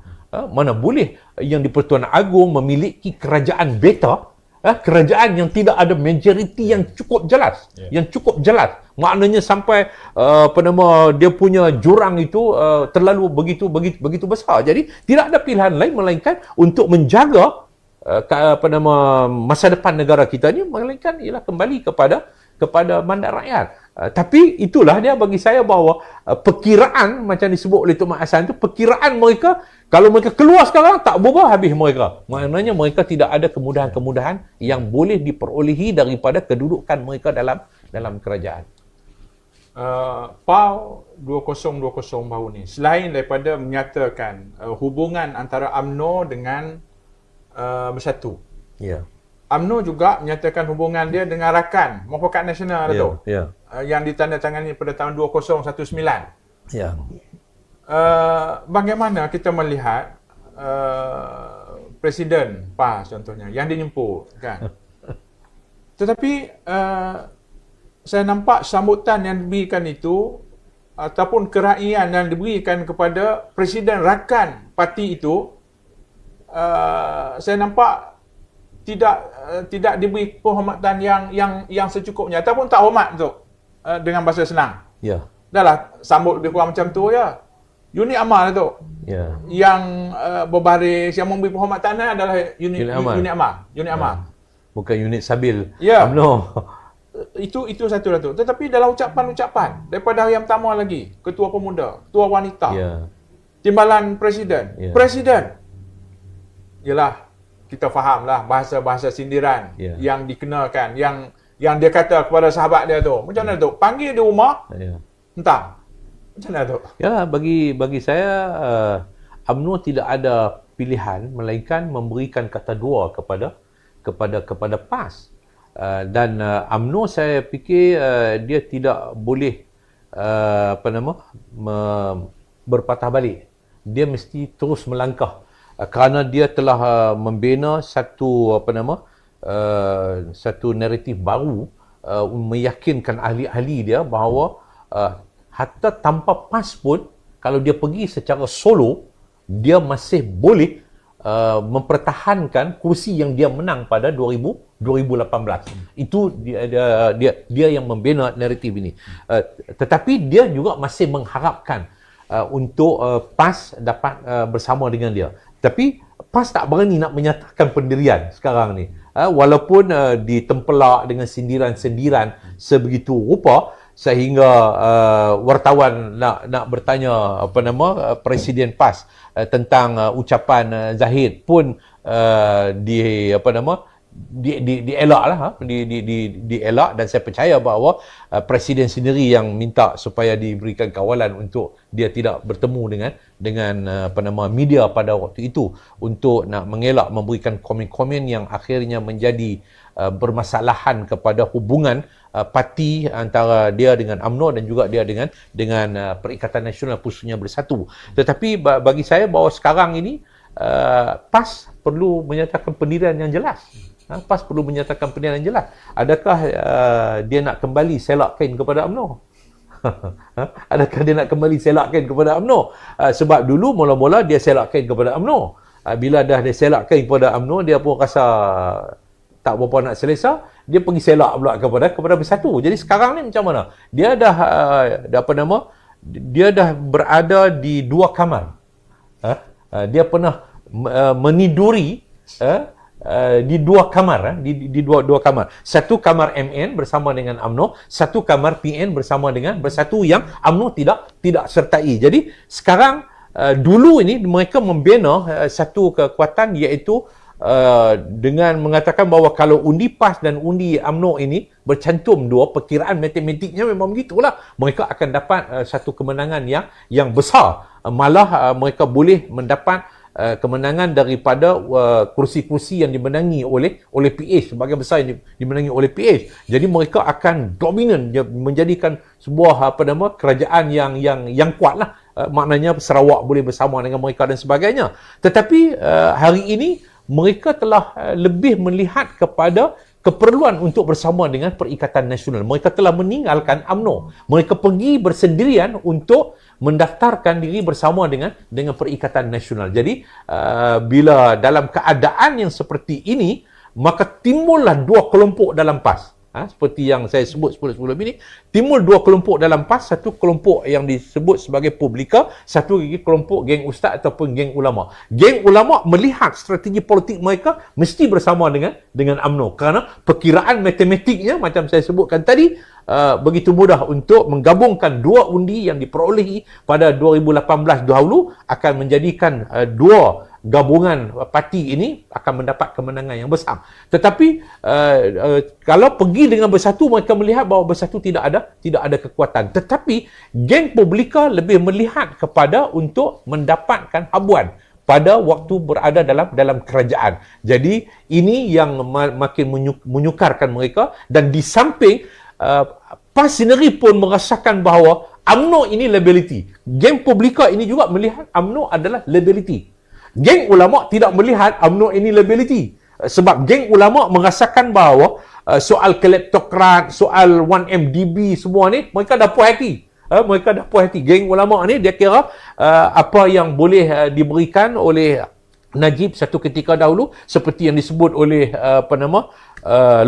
Mana boleh Yang di-Pertuan Agong memiliki kerajaan beta, kerajaan yang tidak ada majoriti yang cukup jelas, maknanya sampai dia punya jurang itu terlalu begitu besar. Jadi tidak ada pilihan lain melainkan untuk menjaga masa depan negara kita ni, melainkan ialah kembali kepada mandat rakyat. Tapi itulah dia bagi saya bahawa perkiraan macam disebut oleh Tok Mat Hassan tu, perkiraan mereka kalau mereka keluar sekarang tak berubah, habis mereka. Maknanya mereka tidak ada kemudahan-kemudahan yang boleh diperolehi daripada kedudukan mereka dalam kerajaan. PAU 2020 baru ni, selain daripada menyatakan hubungan antara UMNO dengan Bersatu, UMNO juga menyatakan hubungan dia dengan Rakan Muafakat Nasional yang ditandatangani pada tahun 2019. Bagaimana kita melihat Presiden PAS contohnya yang dijemput kan. Tetapi saya nampak sambutan yang diberikan itu ataupun keraiyaan yang diberikan kepada Presiden Rakan parti itu, saya nampak tidak diberi penghormatan yang secukupnya ataupun tak hormat dengan bahasa senang. Dahlah sambut lebih kurang macam tu ya. Unit amal tu. Yang berbaris, yang memberi penghormatan adalah unit amal. Bukan unit Sabil. UMNO. Itu satu lah tu. Tetapi dalam ucapan daripada hari yang pertama lagi, Ketua Pemuda, Ketua Wanita, Timbalan Presiden. Presiden. Yalah, kita fahamlah bahasa-bahasa sindiran yang dikenakan, yang dia kata kepada sahabat dia tu. Macam mana tu? Panggil di rumah. Entah. Macam mana tu? Ya, bagi saya UMNO tidak ada pilihan melainkan memberikan kata dua kepada PAS. Dan UMNO saya fikir dia tidak boleh berpatah balik. Dia mesti terus melangkah kerana dia telah membina satu naratif baru, meyakinkan ahli-ahli dia bahawa hatta tanpa PAS pun kalau dia pergi secara solo, dia masih boleh mempertahankan kursi yang dia menang pada 2018. Itu dia yang membina naratif ini. Tetapi dia juga masih mengharapkan untuk PAS dapat bersama dengan dia. Tapi PAS tak berani nak menyatakan pendirian sekarang ni. Walaupun ditempelak dengan sindiran-sindiran sebegitu rupa sehingga wartawan nak bertanya Presiden PAS tentang ucapan Zahid pun dielak lah, dielak, dan saya percaya bahawa Presiden sendiri yang minta supaya diberikan kawalan untuk dia tidak bertemu dengan media pada waktu itu untuk nak mengelak memberikan komen-komen yang akhirnya menjadi bermasalahan kepada hubungan parti antara dia dengan UMNO dan juga dia dengan Perikatan Nasional khususnya Bersatu. Tetapi bagi saya bahawa sekarang ini PAS perlu menyatakan pendirian yang jelas. PAS perlu menyatakan pendirian yang jelas. Adakah dia nak kembali selak kain kepada UMNO? Adakah dia nak kembali selak kain kepada UMNO? Sebab dulu mula-mula dia selak kain kepada UMNO. Bila dah dia selak kain kepada UMNO, dia pun rasa tak berapa nak selesa, dia pergi selak pula kepada Bersatu. Jadi sekarang ni macam mana? Dia dah berada di dua kamar. Dia pernah meniduri di dua kamar, di dua kamar. Satu kamar MN bersama dengan UMNO, satu kamar PN bersama dengan Bersatu yang UMNO tidak sertai. Jadi sekarang dulu ini mereka membina satu kekuatan, iaitu dengan mengatakan bahawa kalau undi PAS dan undi UMNO ini bercantum dua, perkiraan matematiknya memang begitulah, mereka akan dapat satu kemenangan yang besar. Malah mereka boleh mendapat kemenangan daripada kursi-kursi yang dimenangi oleh PH, sebagai besar yang dimenangi oleh PH. Jadi mereka akan dominan, menjadikan sebuah kerajaan yang kuatlah. Maknanya Sarawak boleh bersama dengan mereka dan sebagainya. Tetapi hari ini mereka telah lebih melihat kepada keperluan untuk bersama dengan Perikatan Nasional. Mereka telah meninggalkan UMNO. Mereka pergi bersendirian untuk mendaftarkan diri bersama dengan Perikatan Nasional. Jadi bila dalam keadaan yang seperti ini, maka timbullah dua kelompok dalam PAS. Seperti yang saya sebut sebelum ini, timbul dua kelompok dalam PAS, satu kelompok yang disebut sebagai Publika, satu lagi kelompok geng ustaz ataupun geng ulama. Geng ulama melihat strategi politik mereka mesti bersama dengan UMNO, kerana perkiraan matematiknya macam saya sebutkan tadi, begitu mudah untuk menggabungkan dua undi yang diperolehi pada 2018 dahulu akan menjadikan dua gabungan parti ini akan mendapat kemenangan yang besar. Tetapi kalau pergi dengan Bersatu, mereka melihat bahawa Bersatu tidak ada kekuatan. Tetapi geng Publika lebih melihat kepada untuk mendapatkan habuan pada waktu berada dalam kerajaan. Jadi ini yang makin menyukarkan mereka, dan di samping PAS sendiri pun merasakan bahawa UMNO ini liability. Geng Publika ini juga melihat UMNO adalah liability. Geng ulama tidak melihat UMNO ini liability. Sebab geng ulama merasakan bahawa soal kleptokrat, soal 1MDB semua ni, mereka dah puas hati. Mereka dah puas hati. Geng ulama ni dia kira apa yang boleh diberikan oleh Najib satu ketika dahulu, seperti yang disebut oleh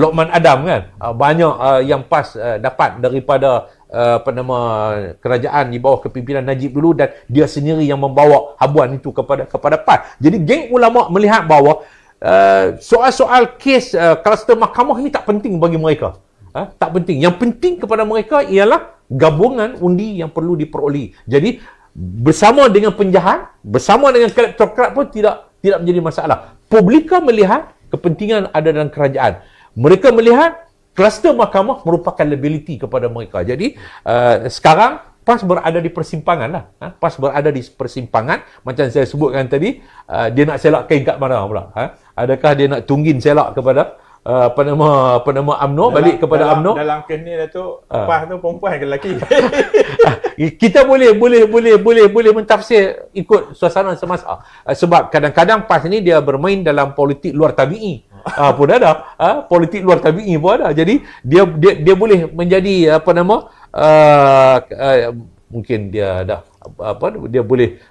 Lokman Adam kan. Banyak yang PAS dapat daripada kerajaan di bawah kepimpinan Najib dulu, dan dia sendiri yang membawa habuan itu kepada PAS. Jadi geng ulama melihat bahawa soal-soal kes kluster mahkamah ini tak penting bagi mereka. Tak penting. Yang penting kepada mereka ialah gabungan undi yang perlu diperoleh. Jadi bersama dengan penjahat, bersama dengan kleptokrat pun tidak menjadi masalah. Publika melihat kepentingan ada dalam kerajaan. Mereka melihat kluster mahkamah merupakan liability kepada mereka. Jadi sekarang PAS berada di persimpangan lah. PAS berada di persimpangan. Macam saya sebutkan tadi, dia nak selak kain kat mana pula? Adakah dia nak tunggin selak kepada UMNO, balik kepada UMNO? Dalam kes ni Datuk, PAS tu perempuan ke lelaki? Kita boleh mentafsir ikut suasana semasa. Sebab kadang-kadang PAS ni dia bermain dalam politik luar tabi'i. Pun ada. Politik luar tabi'i pun ada. Jadi dia boleh menjadi mungkin dia dah dia boleh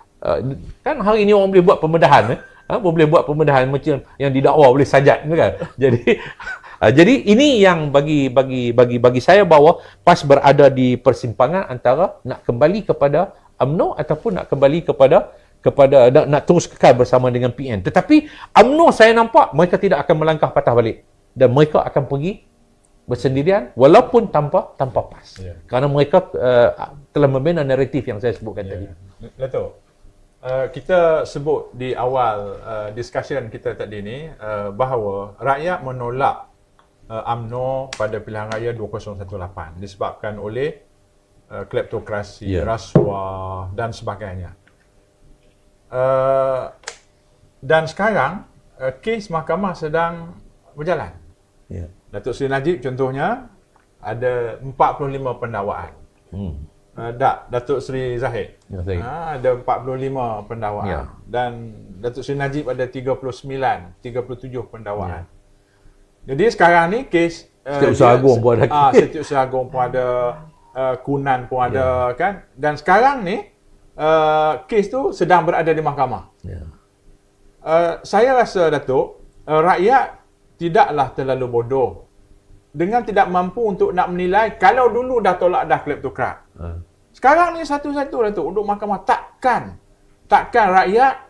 kan hari ini orang boleh buat pembedahan boleh buat pembedahan macam yang didakwa oleh Sajat kan. Jadi ini yang bagi saya bahawa PAS berada di persimpangan antara nak kembali kepada UMNO ataupun nak kembali kepada nak terus kekal bersama dengan PN. Tetapi UMNO saya nampak mereka tidak akan melangkah patah balik dan mereka akan pergi bersendirian walaupun tanpa PAS. Kerana mereka telah membina naratif yang saya sebutkan tadi. Dato', kita sebut di awal discussion kita tadi ni bahawa rakyat menolak UMNO pada pilihan raya 2018 disebabkan oleh kleptokrasi, rasuah dan sebagainya. Dan sekarang kes mahkamah sedang berjalan. Datuk Seri Najib contohnya ada 45 pendakwaan. Datuk Seri Zahid ada 45 pendakwaan. Dan Datuk Seri Najib ada 37 pendakwaan. Jadi sekarang ni kes Setiausaha Agung pun ada. Setiausaha Agung pun ada, Kunan pun ada kan. Dan sekarang ni kes tu sedang berada di mahkamah. Saya rasa Datuk, rakyat tidaklah terlalu bodoh dengan tidak mampu untuk nak menilai. Kalau dulu dah tolak dah kleptokrat. Sekarang ni satu-satu Datuk duduk mahkamah, takkan rakyat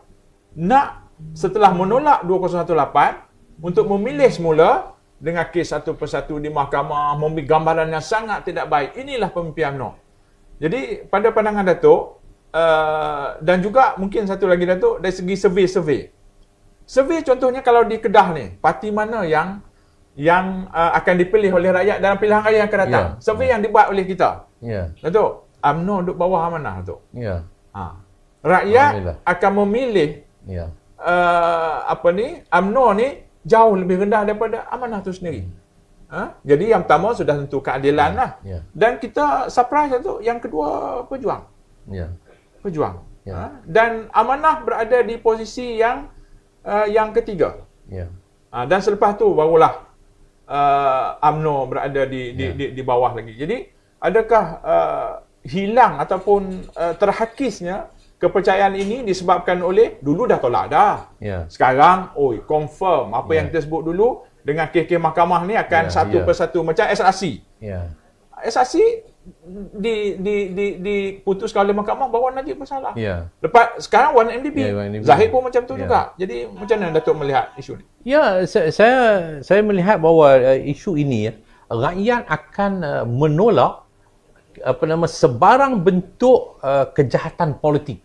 nak setelah menolak 2018 untuk memilih semula dengan kes satu persatu di mahkamah, memberi gambaran yang sangat tidak baik. Inilah pemimpin UMNO. Jadi pada pandangan Datuk, dan juga mungkin satu lagi Datuk, dari segi survey contohnya kalau di Kedah ni, parti mana yang akan dipilih oleh rakyat dalam pilihan raya yang akan datang. Survey yang dibuat oleh kita. Datuk, UMNO duduk bawah amanah Datuk. Rakyat akan memilih UMNO ni jauh lebih rendah daripada amanah tu sendiri. Jadi yang pertama sudah tentu keadilan lah. Dan kita surprise tu, yang kedua pejuang. Dan amanah berada di posisi yang ketiga. Dan selepas tu barulah UMNO berada di bawah lagi. Jadi adakah hilang ataupun terhakisnya kepercayaan ini disebabkan oleh dulu dah tolak dah. Sekarang confirm apa yang kita sebut dulu dengan kes-kes mahkamah ni akan satu persatu macam SRC. SRC diputuskan oleh mahkamah bahawa Najib bersalah. Lepas sekarang 1MDB. Zahid pun macam tu juga. Jadi macam mana Datuk melihat isu ni? Saya melihat bahawa isu ini rakyat akan menolak sebarang bentuk kejahatan politik.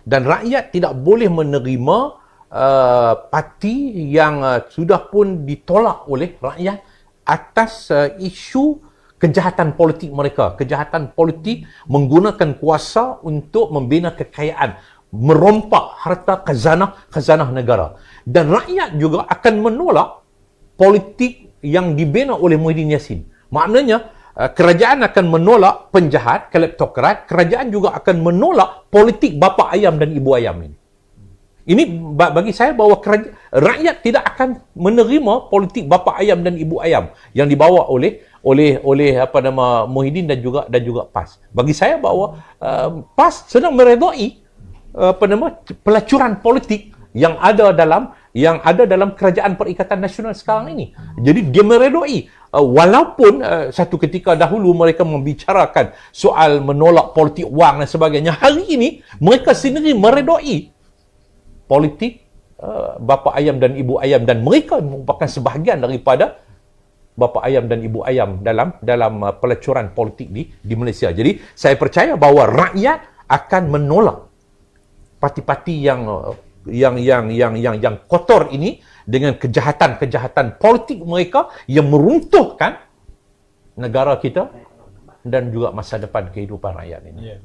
Dan rakyat tidak boleh menerima parti yang sudah pun ditolak oleh rakyat atas isu kejahatan politik mereka. Kejahatan politik menggunakan kuasa untuk membina kekayaan, merompak harta khazanah negara. Dan rakyat juga akan menolak politik yang dibina oleh Muhyiddin Yassin. Maknanya kerajaan akan menolak penjahat, kleptokrat. Kerajaan juga akan menolak politik bapa ayam dan ibu ayam ini. Ini bagi saya bahawa rakyat tidak akan menerima politik bapa ayam dan ibu ayam yang dibawa oleh Muhyiddin dan juga PAS. Bagi saya bahawa PAS sedang meredai pelacuran politik yang ada dalam Kerajaan Perikatan Nasional sekarang ini. Jadi dia meredai walaupun satu ketika dahulu mereka membicarakan soal menolak politik wang dan sebagainya, hari ini mereka sendiri meredai politik bapa ayam dan ibu ayam, dan mereka merupakan sebahagian daripada bapa ayam dan ibu ayam dalam pelacuran politik di Malaysia. Jadi saya percaya bahawa rakyat akan menolak parti-parti yang kotor ini dengan kejahatan politik mereka yang meruntuhkan negara kita dan juga masa depan kehidupan rakyat ini.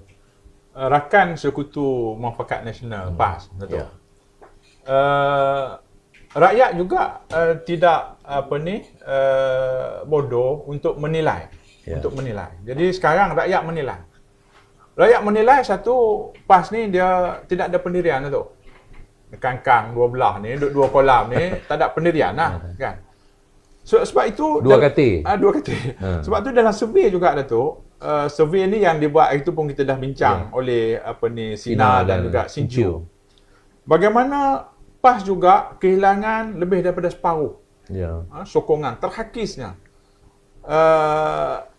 Rakan Sekutu Muafakat Nasional PAS, betul. Rakyat juga tidak bodoh untuk menilai. Jadi sekarang rakyat menilai satu PAS ni dia tidak ada pendirian tu. Kangkang dua belah ni, dua kolam ni tak ada pendirian lah kan. Sebab itu dua kata. Sebab tu dalam survey juga Datuk, survey ni yang dibuat itu pun kita dah bincang oleh Sina dan juga Sinchu. Bagaimana PAS juga kehilangan lebih daripada separuh sokongan terhakisnya.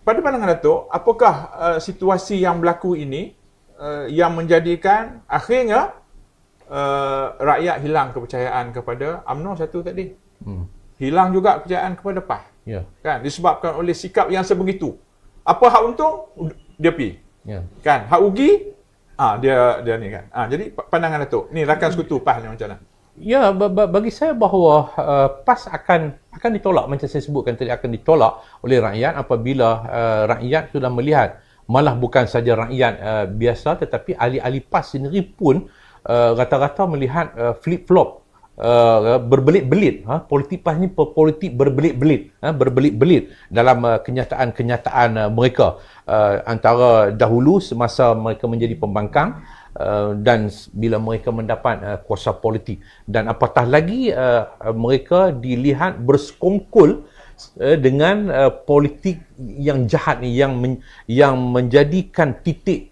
Pada pandangan Datuk, apakah situasi yang berlaku ini yang menjadikan akhirnya rakyat hilang kepercayaan kepada UMNO satu tadi. Hilang juga kepercayaan kepada PAS. Kan, disebabkan oleh sikap yang sebegitu. Apa hak untung, dia pergi. Kan, hak rugi, dia ni kan. Jadi pandangan Datuk, ni rakan sekutu PAS ni macam mana? Ya, bagi saya bahawa PAS akan ditolak, macam saya sebutkan tadi, akan ditolak oleh rakyat apabila rakyat sudah melihat, malah bukan saja rakyat biasa, tetapi ahli-ahli PAS sendiri pun rata-rata melihat flip-flop, berbelit-belit. Politik PAS ni politik berbelit-belit dalam kenyataan mereka, antara dahulu semasa mereka menjadi pembangkang dan bila mereka mendapat kuasa politik, dan apatah lagi mereka dilihat bersekongkol dengan politik yang jahat ni, yang menjadikan titik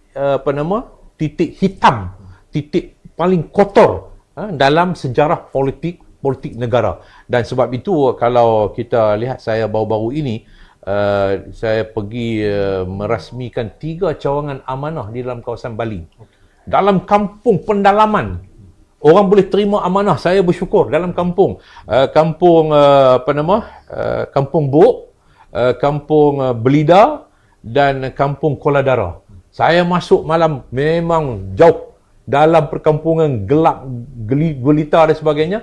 hitam, titik paling kotor dalam sejarah politik negara. Dan sebab itu kalau kita lihat, saya baru-baru ini saya pergi merasmikan 3 cawangan amanah di dalam kawasan Bali. Dalam kampung pendalaman, orang boleh terima amanah, saya bersyukur. Dalam kampung Kampung Bok, Kampung Belida dan Kampung Koladara. Saya masuk malam, memang jauh dalam perkampungan gelap, gulita dan sebagainya.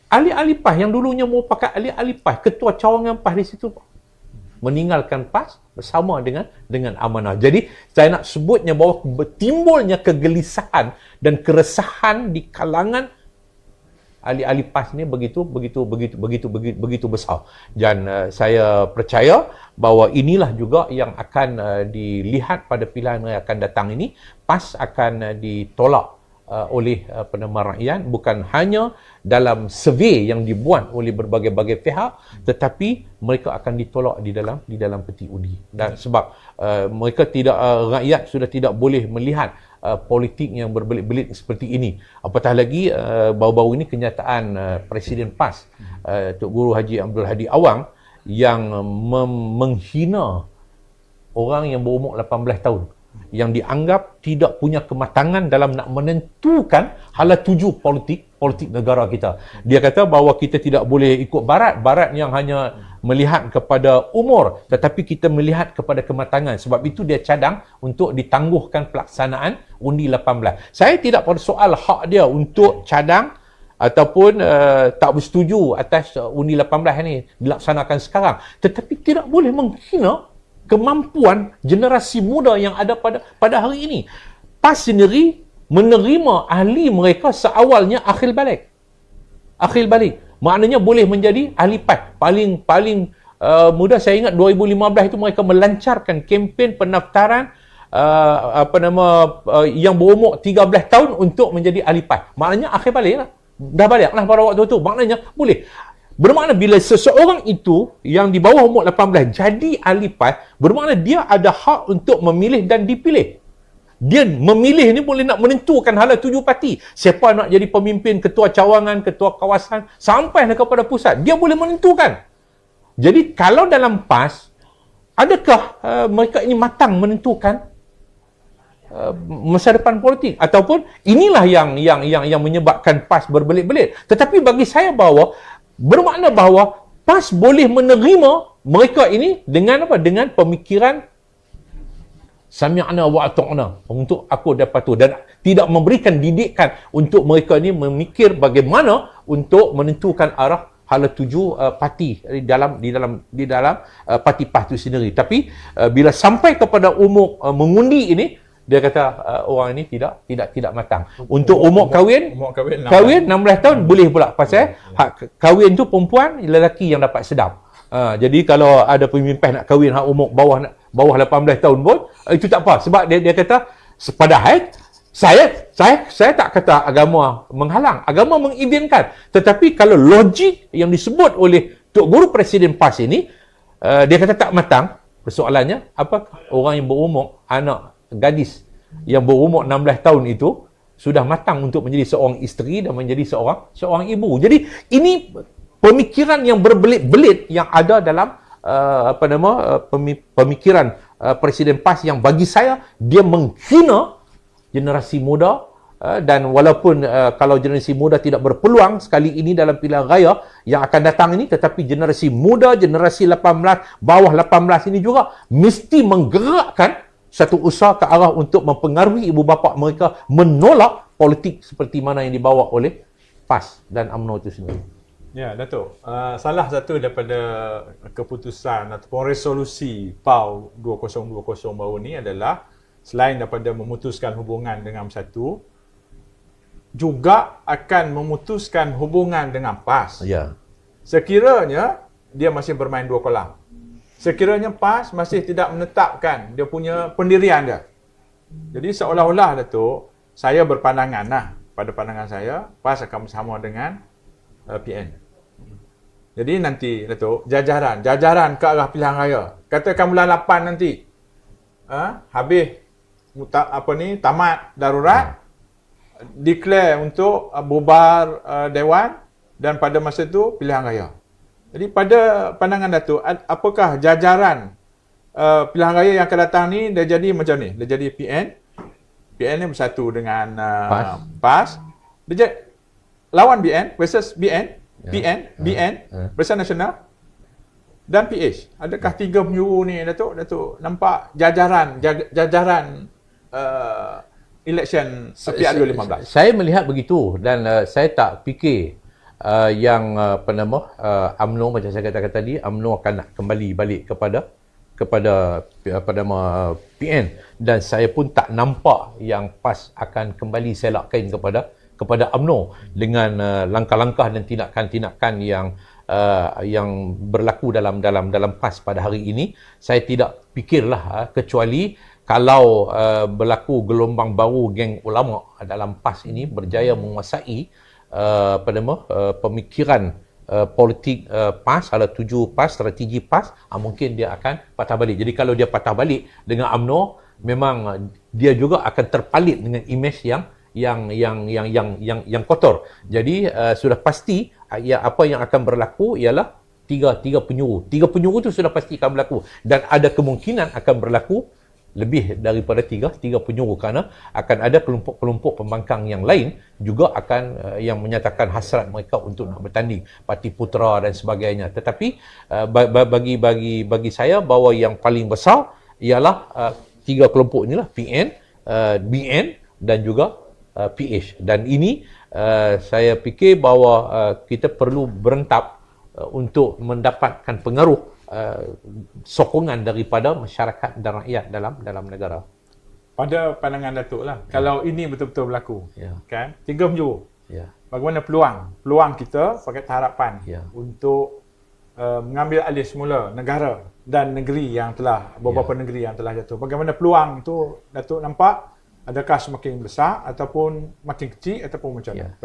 Ahli-ahli PAS yang dulunya merupakan ahli-ahli PAS, ketua cawangan PAS di situ, meninggalkan PAS bersama dengan amanah. Jadi saya nak sebutnya bahawa timbulnya kegelisahan dan keresahan di kalangan ahli-ahli PAS ni begitu besar. Dan saya percaya bahawa inilah juga yang akan dilihat pada pilihan yang akan datang ini. PAS akan ditolak oleh pendengar rakyat, bukan hanya dalam survey yang dibuat oleh berbagai-bagai pihak, tetapi mereka akan ditolak di dalam peti undi. Dan sebab mereka rakyat sudah tidak boleh melihat politik yang berbelit-belit seperti ini. Apatah lagi baru-baru ini kenyataan Presiden PAS, Tok Guru Haji Abdul Hadi Awang, yang menghina orang yang berumur 18 tahun, yang dianggap tidak punya kematangan dalam nak menentukan hala tuju politik negara kita. Dia kata bahawa kita tidak boleh ikut barat yang hanya melihat kepada umur, tetapi kita melihat kepada kematangan. Sebab itu dia cadang untuk ditangguhkan pelaksanaan undi 18. Saya tidak pada soal hak dia untuk cadang ataupun tak bersetuju atas undi 18 ni dilaksanakan sekarang, tetapi tidak boleh menghina kemampuan generasi muda yang ada pada hari ini. PAS sendiri menerima ahli mereka seawalnya akhil balik. Maknanya boleh menjadi ahli PAS. Paling mudah, saya ingat 2015 itu mereka melancarkan kempen pendaftaran yang berumur 13 tahun untuk menjadi ahli PAS. Maknanya akhir balik lah. Dah balik lah pada waktu itu. Maknanya boleh. Bermakna bila seseorang itu yang di bawah umur 18 jadi ahli PAS, bermakna dia ada hak untuk memilih dan dipilih. Dia memilih ni boleh nak menentukan hala tuju parti. Siapa nak jadi pemimpin, ketua cawangan, ketua kawasan, sampai kepada pusat. Dia boleh menentukan. Jadi kalau dalam PAS, adakah mereka ini matang menentukan masa depan politik? Ataupun inilah yang menyebabkan PAS berbelit-belit. Tetapi bagi saya bermakna bahawa PAS boleh menerima mereka ini dengan apa? Dengan pemikiran sami'na wa ata'na, untuk aku dapat tu, dan tidak memberikan didikan untuk mereka ini memikir bagaimana untuk menentukan arah hala tuju parti di dalam parti PAS itu sendiri. Tapi bila sampai kepada umur mengundi ini, dia kata orang ini tidak matang. Untuk umur kahwin 16 tahun boleh pula, pasal hak kahwin tu perempuan, lelaki yang dapat sedap. Jadi kalau ada pemimpin nak kahwin hak umur bawah 18 tahun pun itu tak apa, sebab dia kata padahal saya tak kata agama menghalang, agama mengizinkan, tetapi kalau logik yang disebut oleh Tok Guru Presiden PAS ini, dia kata tak matang. Persoalannya, apakah orang yang berumur, anak gadis yang berumur 16 tahun itu sudah matang untuk menjadi seorang isteri dan menjadi seorang ibu. Jadi ini pemikiran yang berbelit-belit yang ada dalam pemikiran Presiden PAS yang bagi saya dia menghina generasi muda. Dan walaupun kalau generasi muda tidak berpeluang sekali ini dalam pilihan raya yang akan datang ini, tetapi generasi muda, generasi 18, bawah 18 ini juga mesti menggerakkan satu usaha ke arah untuk mempengaruhi ibu bapa mereka menolak politik seperti mana yang dibawa oleh PAS dan UMNO itu sendiri. Ya, Datuk. Salah satu daripada keputusan ataupun resolusi PAU 2020 baru ni adalah selain daripada memutuskan hubungan dengan Bersatu, juga akan memutuskan hubungan dengan PAS. Ya. Sekiranya dia masih bermain dua kolam. Sekiranya PAS masih tidak menetapkan dia punya pendirian dia. Jadi seolah-olah Datuk, saya berpandangan pada pandangan saya, PAS akan bersama dengan PN. Jadi nanti Datuk, jajaran ke arah pilihan raya. Katakan bulan 8 nanti. Habis tamat darurat, declare untuk bubar Dewan dan pada masa itu pilihan raya. Jadi pada pandangan Datuk, apakah jajaran pilihan raya yang akan datang ni dia jadi macam ni? Dia jadi PN ni bersatu dengan PAS. Dia lawan BN versus BN, BN, Barisan Nasional dan PH. Adakah tiga penjuru ni Datuk nampak jajaran election PRU 2015? Saya melihat begitu dan saya tak fikir yang UMNO macam saya katakan tadi, UMNO akan nak kembali balik kepada PN, dan saya pun tak nampak yang PAS akan kembali selak kain kepada UMNO dengan langkah-langkah dan tindakan-tindakan yang berlaku dalam PAS pada hari ini. Saya tidak fikirlah kecuali kalau berlaku gelombang baru geng ulama dalam PAS ini berjaya menguasai pemikiran politik PAS, ada 7 PAS, strategi PAS, mungkin dia akan patah balik. Jadi kalau dia patah balik dengan UMNO, memang dia juga akan terpalit dengan imej yang kotor. Jadi sudah pasti apa yang akan berlaku ialah tiga penjuru. Tiga penjuru itu sudah pasti akan berlaku dan ada kemungkinan akan berlaku lebih daripada tiga penjuru kerana akan ada kelompok-kelompok pembangkang yang lain juga akan yang menyatakan hasrat mereka untuk nak bertanding, Parti Putera dan sebagainya. Tetapi bagi saya bahawa yang paling besar ialah tiga kelompok inilah, PN, BN dan juga PH. Dan ini saya fikir bahawa kita perlu berentap untuk mendapatkan pengaruh sokongan daripada masyarakat dan rakyat dalam negara. Pada pandangan Datuk lah, kalau ini betul-betul berlaku, kan? Tiga penjuru. Bagaimana peluang kita Pakatan Harapan untuk mengambil alih semula negara dan negeri yang telah beberapa negeri yang telah jatuh. Bagaimana peluang itu Datuk nampak? Adakah semakin besar ataupun makin kecil ataupun macam mana?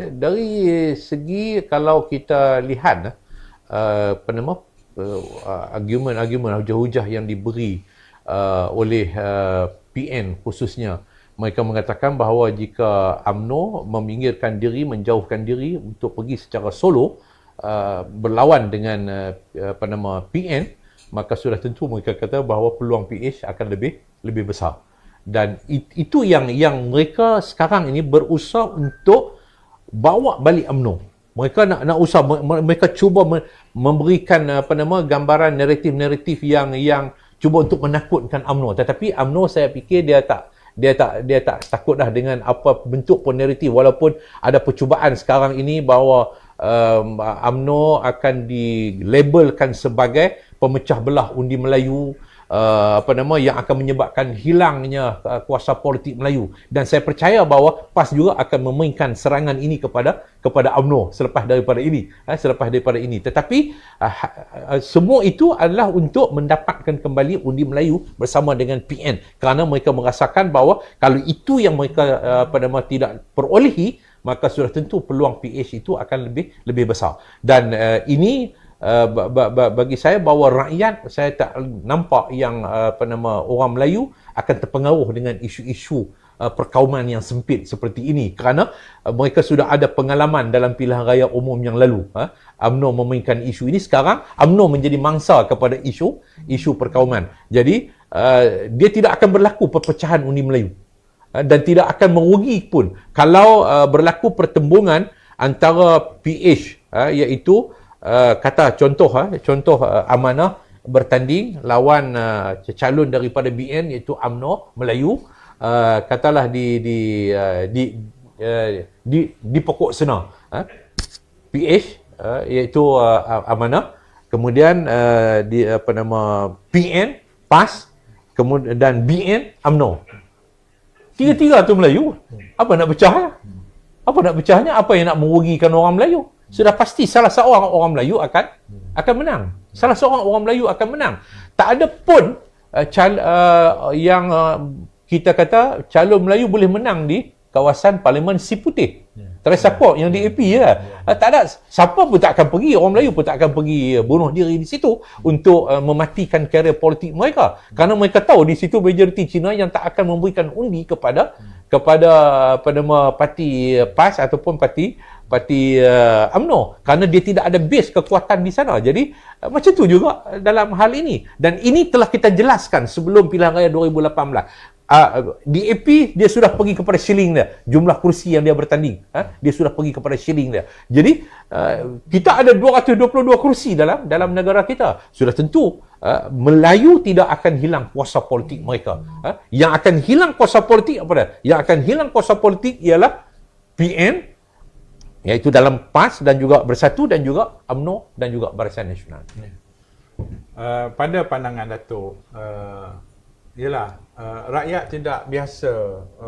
Dari segi kalau kita lihat argumen hujah-hujah yang diberi oleh PN khususnya, mereka mengatakan bahawa jika UMNO meminggirkan diri, menjauhkan diri untuk pergi secara solo berlawan dengan PN, maka sudah tentu mereka kata bahawa peluang PH akan lebih besar. Dan itu yang mereka sekarang ini berusaha untuk bawa balik UMNO. Mereka nak usaha, mereka cuba memberikan gambaran naratif yang cuba untuk menakutkan UMNO. Tetapi UMNO saya fikir dia tak takut dah dengan apa bentuk pun naratif, walaupun ada percubaan sekarang ini bahawa UMNO akan dilabelkan sebagai pemecah belah undi Melayu, yang akan menyebabkan hilangnya kuasa politik Melayu. Dan saya percaya bahawa PAS juga akan memainkan serangan ini kepada UMNO selepas daripada ini. Tetapi semua itu adalah untuk mendapatkan kembali undi Melayu bersama dengan PN, kerana mereka merasakan bahawa kalau itu yang mereka tidak perolehi, maka sudah tentu peluang PH itu akan lebih besar. Dan ini bagi saya bahawa rakyat, saya tak nampak yang orang Melayu akan terpengaruh dengan isu-isu perkauman yang sempit seperti ini, kerana mereka sudah ada pengalaman dalam pilihan raya umum yang lalu. UMNO memainkan isu ini, sekarang UMNO menjadi mangsa kepada isu perkauman. Jadi dia tidak akan berlaku perpecahan undi Melayu, dan tidak akan merugi pun kalau berlaku pertembungan antara PH, iaitu kata contoh Amanah bertanding lawan calon daripada BN iaitu UMNO Melayu, katalah di pokok sena, PH iaitu Amanah, kemudian PN PAS, kemudian dan BN UMNO. Tiga-tiga tu Melayu. Apa nak pecah? Apa nak pecahnya? Apa yang nak merugikan orang Melayu? Sudah pasti salah seorang orang Melayu akan menang. Salah seorang orang Melayu akan menang. Tak ada pun yang kita kata calon Melayu boleh menang di kawasan Parlimen Si Putih. Terasa support yang DAP lah. Tak ada, siapa pun tak akan pergi, orang Melayu pun tak akan pergi bunuh diri di situ untuk mematikan karier politik mereka. Kerana mereka tahu di situ majoriti Cina yang tak akan memberikan undi kepada parti PAS ataupun parti UMNO, kerana dia tidak ada base kekuatan di sana. Jadi macam tu juga dalam hal ini, dan ini telah kita jelaskan sebelum pilihan raya 2018. DAP dia sudah pergi kepada shilling dia, jumlah kursi yang dia bertanding, dia sudah pergi kepada shilling dia. Jadi kita ada 222 kursi dalam negara kita. Sudah tentu Melayu tidak akan hilang kuasa politik mereka. Yang akan hilang kuasa politik apa dia? Yang akan hilang kuasa politik ialah PN, iaitu dalam PAS dan juga Bersatu, dan juga UMNO dan juga Barisan Nasional. Pada pandangan Datuk, ialah rakyat tidak biasa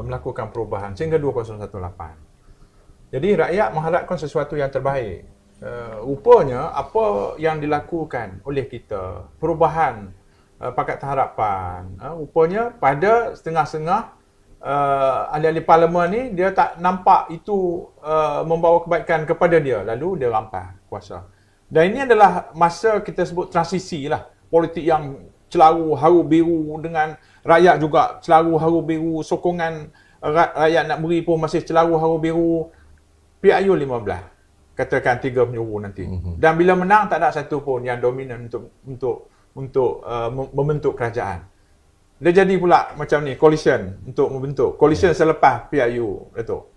melakukan perubahan sehingga 2018. Jadi rakyat mengharapkan sesuatu yang terbaik. Rupanya apa yang dilakukan oleh kita, perubahan Pakatan Harapan, rupanya pada setengah-setengah ahli-ahli parlimen ni dia tak nampak itu membawa kebaikan kepada dia, lalu dia rampas kuasa. Dan ini adalah masa kita sebut transisi lah, politik yang celaru haru biru dengan rakyat juga celaru haru biru, sokongan rakyat nak beri pun masih celaru haru biru. PIU 15 katakan 3 penyuru nanti, dan bila menang tak ada satu pun yang dominan untuk membentuk kerajaan. Dia jadi pula macam ni, coalition untuk membentuk coalition selepas PIU, Datuk.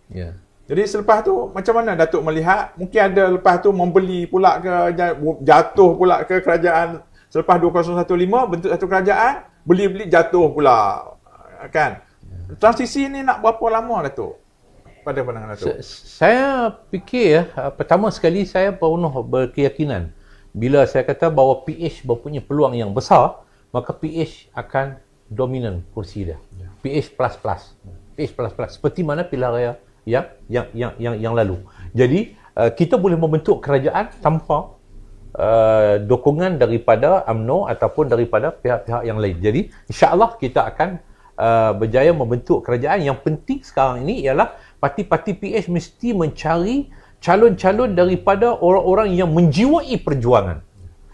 Jadi selepas tu macam mana Datuk melihat, mungkin ada lepas tu membeli pula ke, jatuh pula ke kerajaan. Selepas 2015 bentuk satu kerajaan, beli-beli jatuh pula, kan? Transisi ni nak berapa lama, Datuk? Pada pandangan Datuk? Saya fikir pertama sekali saya penuh berkeyakinan bila saya kata bahawa PH mempunyai peluang yang besar, maka PH akan dominan kursi dia. PH plus. PH plus seperti mana pilihan raya yang lalu. Jadi kita boleh membentuk kerajaan tanpa dokongan daripada UMNO ataupun daripada pihak-pihak yang lain. Jadi insya-Allah kita akan berjaya membentuk kerajaan. Yang penting sekarang ini ialah parti-parti PH mesti mencari calon-calon daripada orang-orang yang menjiwai perjuangan,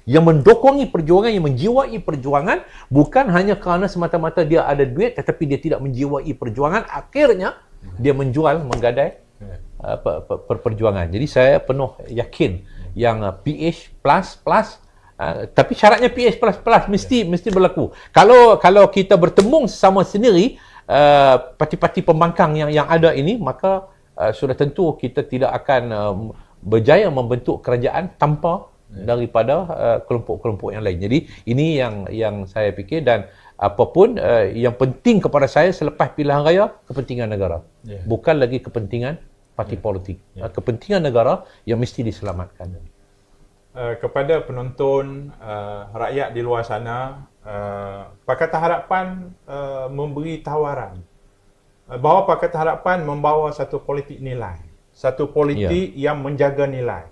yang mendokongi perjuangan, yang menjiwai perjuangan, bukan hanya kerana semata-mata dia ada duit tetapi dia tidak menjiwai perjuangan, akhirnya dia menjual, menggadai perjuangan. Jadi saya penuh yakin yang PH plus, tapi syaratnya PH plus mesti berlaku. Kalau kita bertembung sesama sendiri, parti-parti pembangkang yang ada ini, maka sudah tentu kita tidak akan berjaya membentuk kerajaan tanpa daripada kelompok-kelompok yang lain. Jadi ini yang saya fikir, dan apapun yang penting kepada saya selepas pilihan raya, kepentingan negara, bukan lagi kepentingan parti politik. Kepentingan negara yang mesti diselamatkan. Kepada penonton, rakyat di luar sana, Pakatan Harapan memberi tawaran bahawa Pakatan Harapan membawa satu politik nilai, satu politik yang menjaga nilai,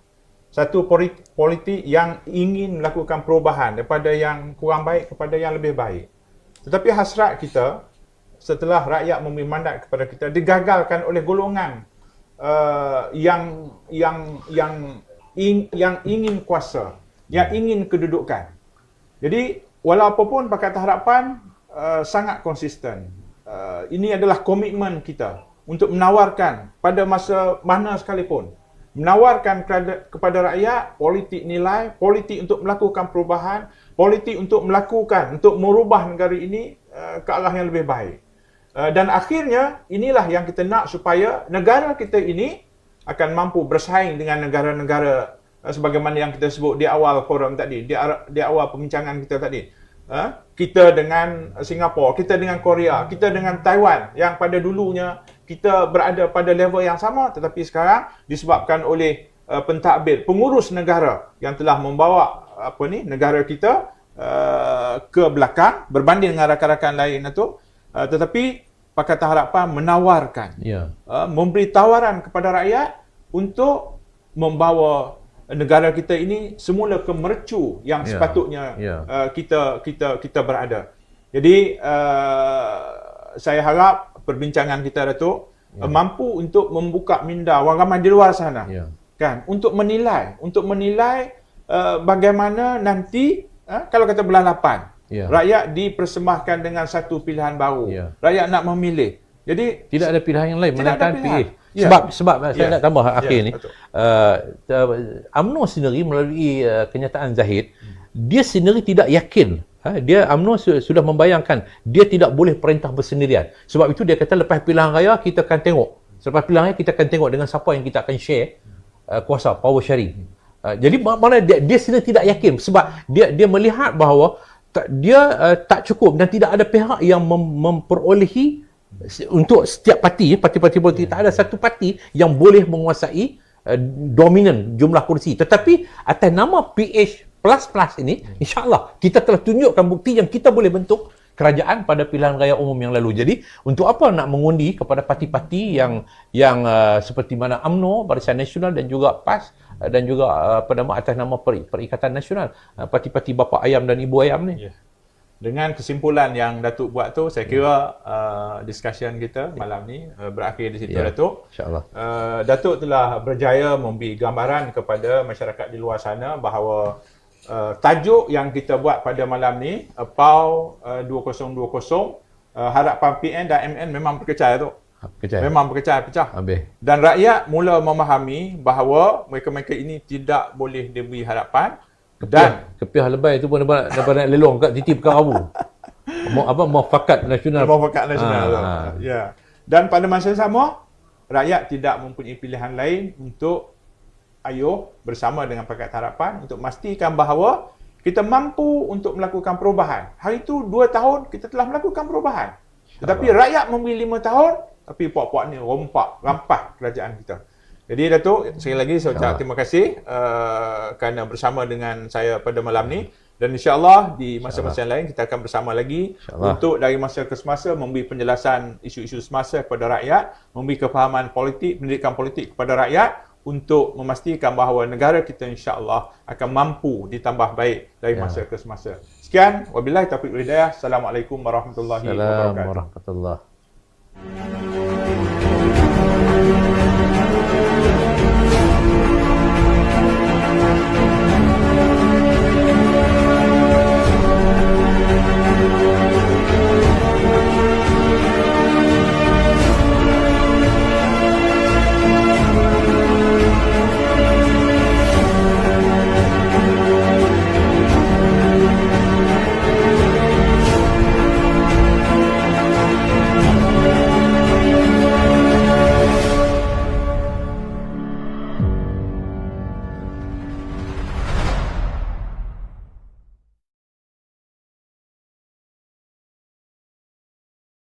satu politik yang ingin melakukan perubahan daripada yang kurang baik kepada yang lebih baik. Tetapi hasrat kita setelah rakyat memberi mandat kepada kita digagalkan oleh golongan yang ingin kuasa, yang ingin kedudukan. Jadi walaupun Pakatan Harapan sangat konsisten, ini adalah komitmen kita untuk menawarkan pada masa mana sekalipun, menawarkan kepada rakyat politik nilai, politik untuk melakukan perubahan, politik untuk merubah negara ini ke arah yang lebih baik. Dan akhirnya inilah yang kita nak, supaya negara kita ini akan mampu bersaing dengan negara-negara sebagaimana yang kita sebut di awal forum tadi, di awal pembincangan kita tadi. Kita dengan Singapura, kita dengan Korea, kita dengan Taiwan, yang pada dulunya kita berada pada level yang sama, tetapi sekarang disebabkan oleh pentadbir pengurus negara yang telah membawa negara kita ke belakang berbanding dengan rakan-rakan lain itu, tetapi Pakatan Harapan menawarkan, memberi tawaran kepada rakyat untuk membawa negara kita ini semula ke mercu yang sepatutnya kita berada. Jadi saya harap perbincangan kita, Datuk, mampu untuk membuka minda orang ramai di luar sana, kan, untuk menilai bagaimana nanti kalau kata bulan 8 rakyat dipersembahkan dengan satu pilihan baru. Rakyat nak memilih. Jadi tidak ada pilihan yang lain melainkan PA. Sebab saya nak tambah akhir ni, UMNO sendiri melalui kenyataan Zahid, dia sendiri tidak yakin, dia UMNO sudah membayangkan dia tidak boleh perintah bersendirian. Sebab itu dia kata lepas pilihan raya kita akan tengok. Selepas pilihan raya kita akan tengok dengan siapa yang kita akan share kuasa, power sharing. Jadi mana dia sendiri tidak yakin sebab dia melihat bahawa dia tak cukup dan tidak ada pihak yang memperolehi untuk setiap parti politik. Tak ada satu parti yang boleh menguasai dominan jumlah kursi. Tetapi atas nama PH++ ini, insya-Allah kita telah tunjukkan bukti yang kita boleh bentuk kerajaan pada pilihan raya umum yang lalu. Jadi untuk apa nak mengundi kepada parti-parti yang seperti mana UMNO, Barisan Nasional dan juga PAS dan juga atas nama Perikatan Nasional, parti-parti bapa ayam dan ibu ayam ni. Dengan kesimpulan yang Datuk buat tu, saya kira discussion kita malam ni berakhir di situ, Datuk. InsyaAllah. Datuk telah berjaya memberi gambaran kepada masyarakat di luar sana bahawa tajuk yang kita buat pada malam ni, PAU 2020, harapan PN dan MN memang berkecai, Datuk. Memang berkecai, pecah. Dan rakyat mula memahami bahawa mereka-mereka ini tidak boleh diberi harapan. Dan kepiah lebay tu pun dapat lelong kat titip karabu. Muafakat nasional. Ya. Dan pada masa yang sama, rakyat tidak mempunyai pilihan lain untuk bersama dengan Pakatan Harapan untuk memastikan bahawa kita mampu untuk melakukan perubahan. Hari itu 2 tahun kita telah melakukan perubahan. Tetapi rakyat memberi 5 tahun, tapi puak-puak ni rampas kerajaan kita. Jadi Datuk, sekali lagi saya ucap terima kasih kerana bersama dengan saya pada malam ni, dan insya-Allah di masa-masa yang lain kita akan bersama lagi untuk dari masa ke semasa memberi penjelasan isu-isu semasa kepada rakyat, memberi kefahaman politik, pendidikan politik kepada rakyat untuk memastikan bahawa negara kita insya-Allah akan mampu ditambah baik dari masa ke semasa. Sekian, wabillahi taufiq wal hidayah. Assalamualaikum warahmatullahi wabarakatuh. Warahmatullahi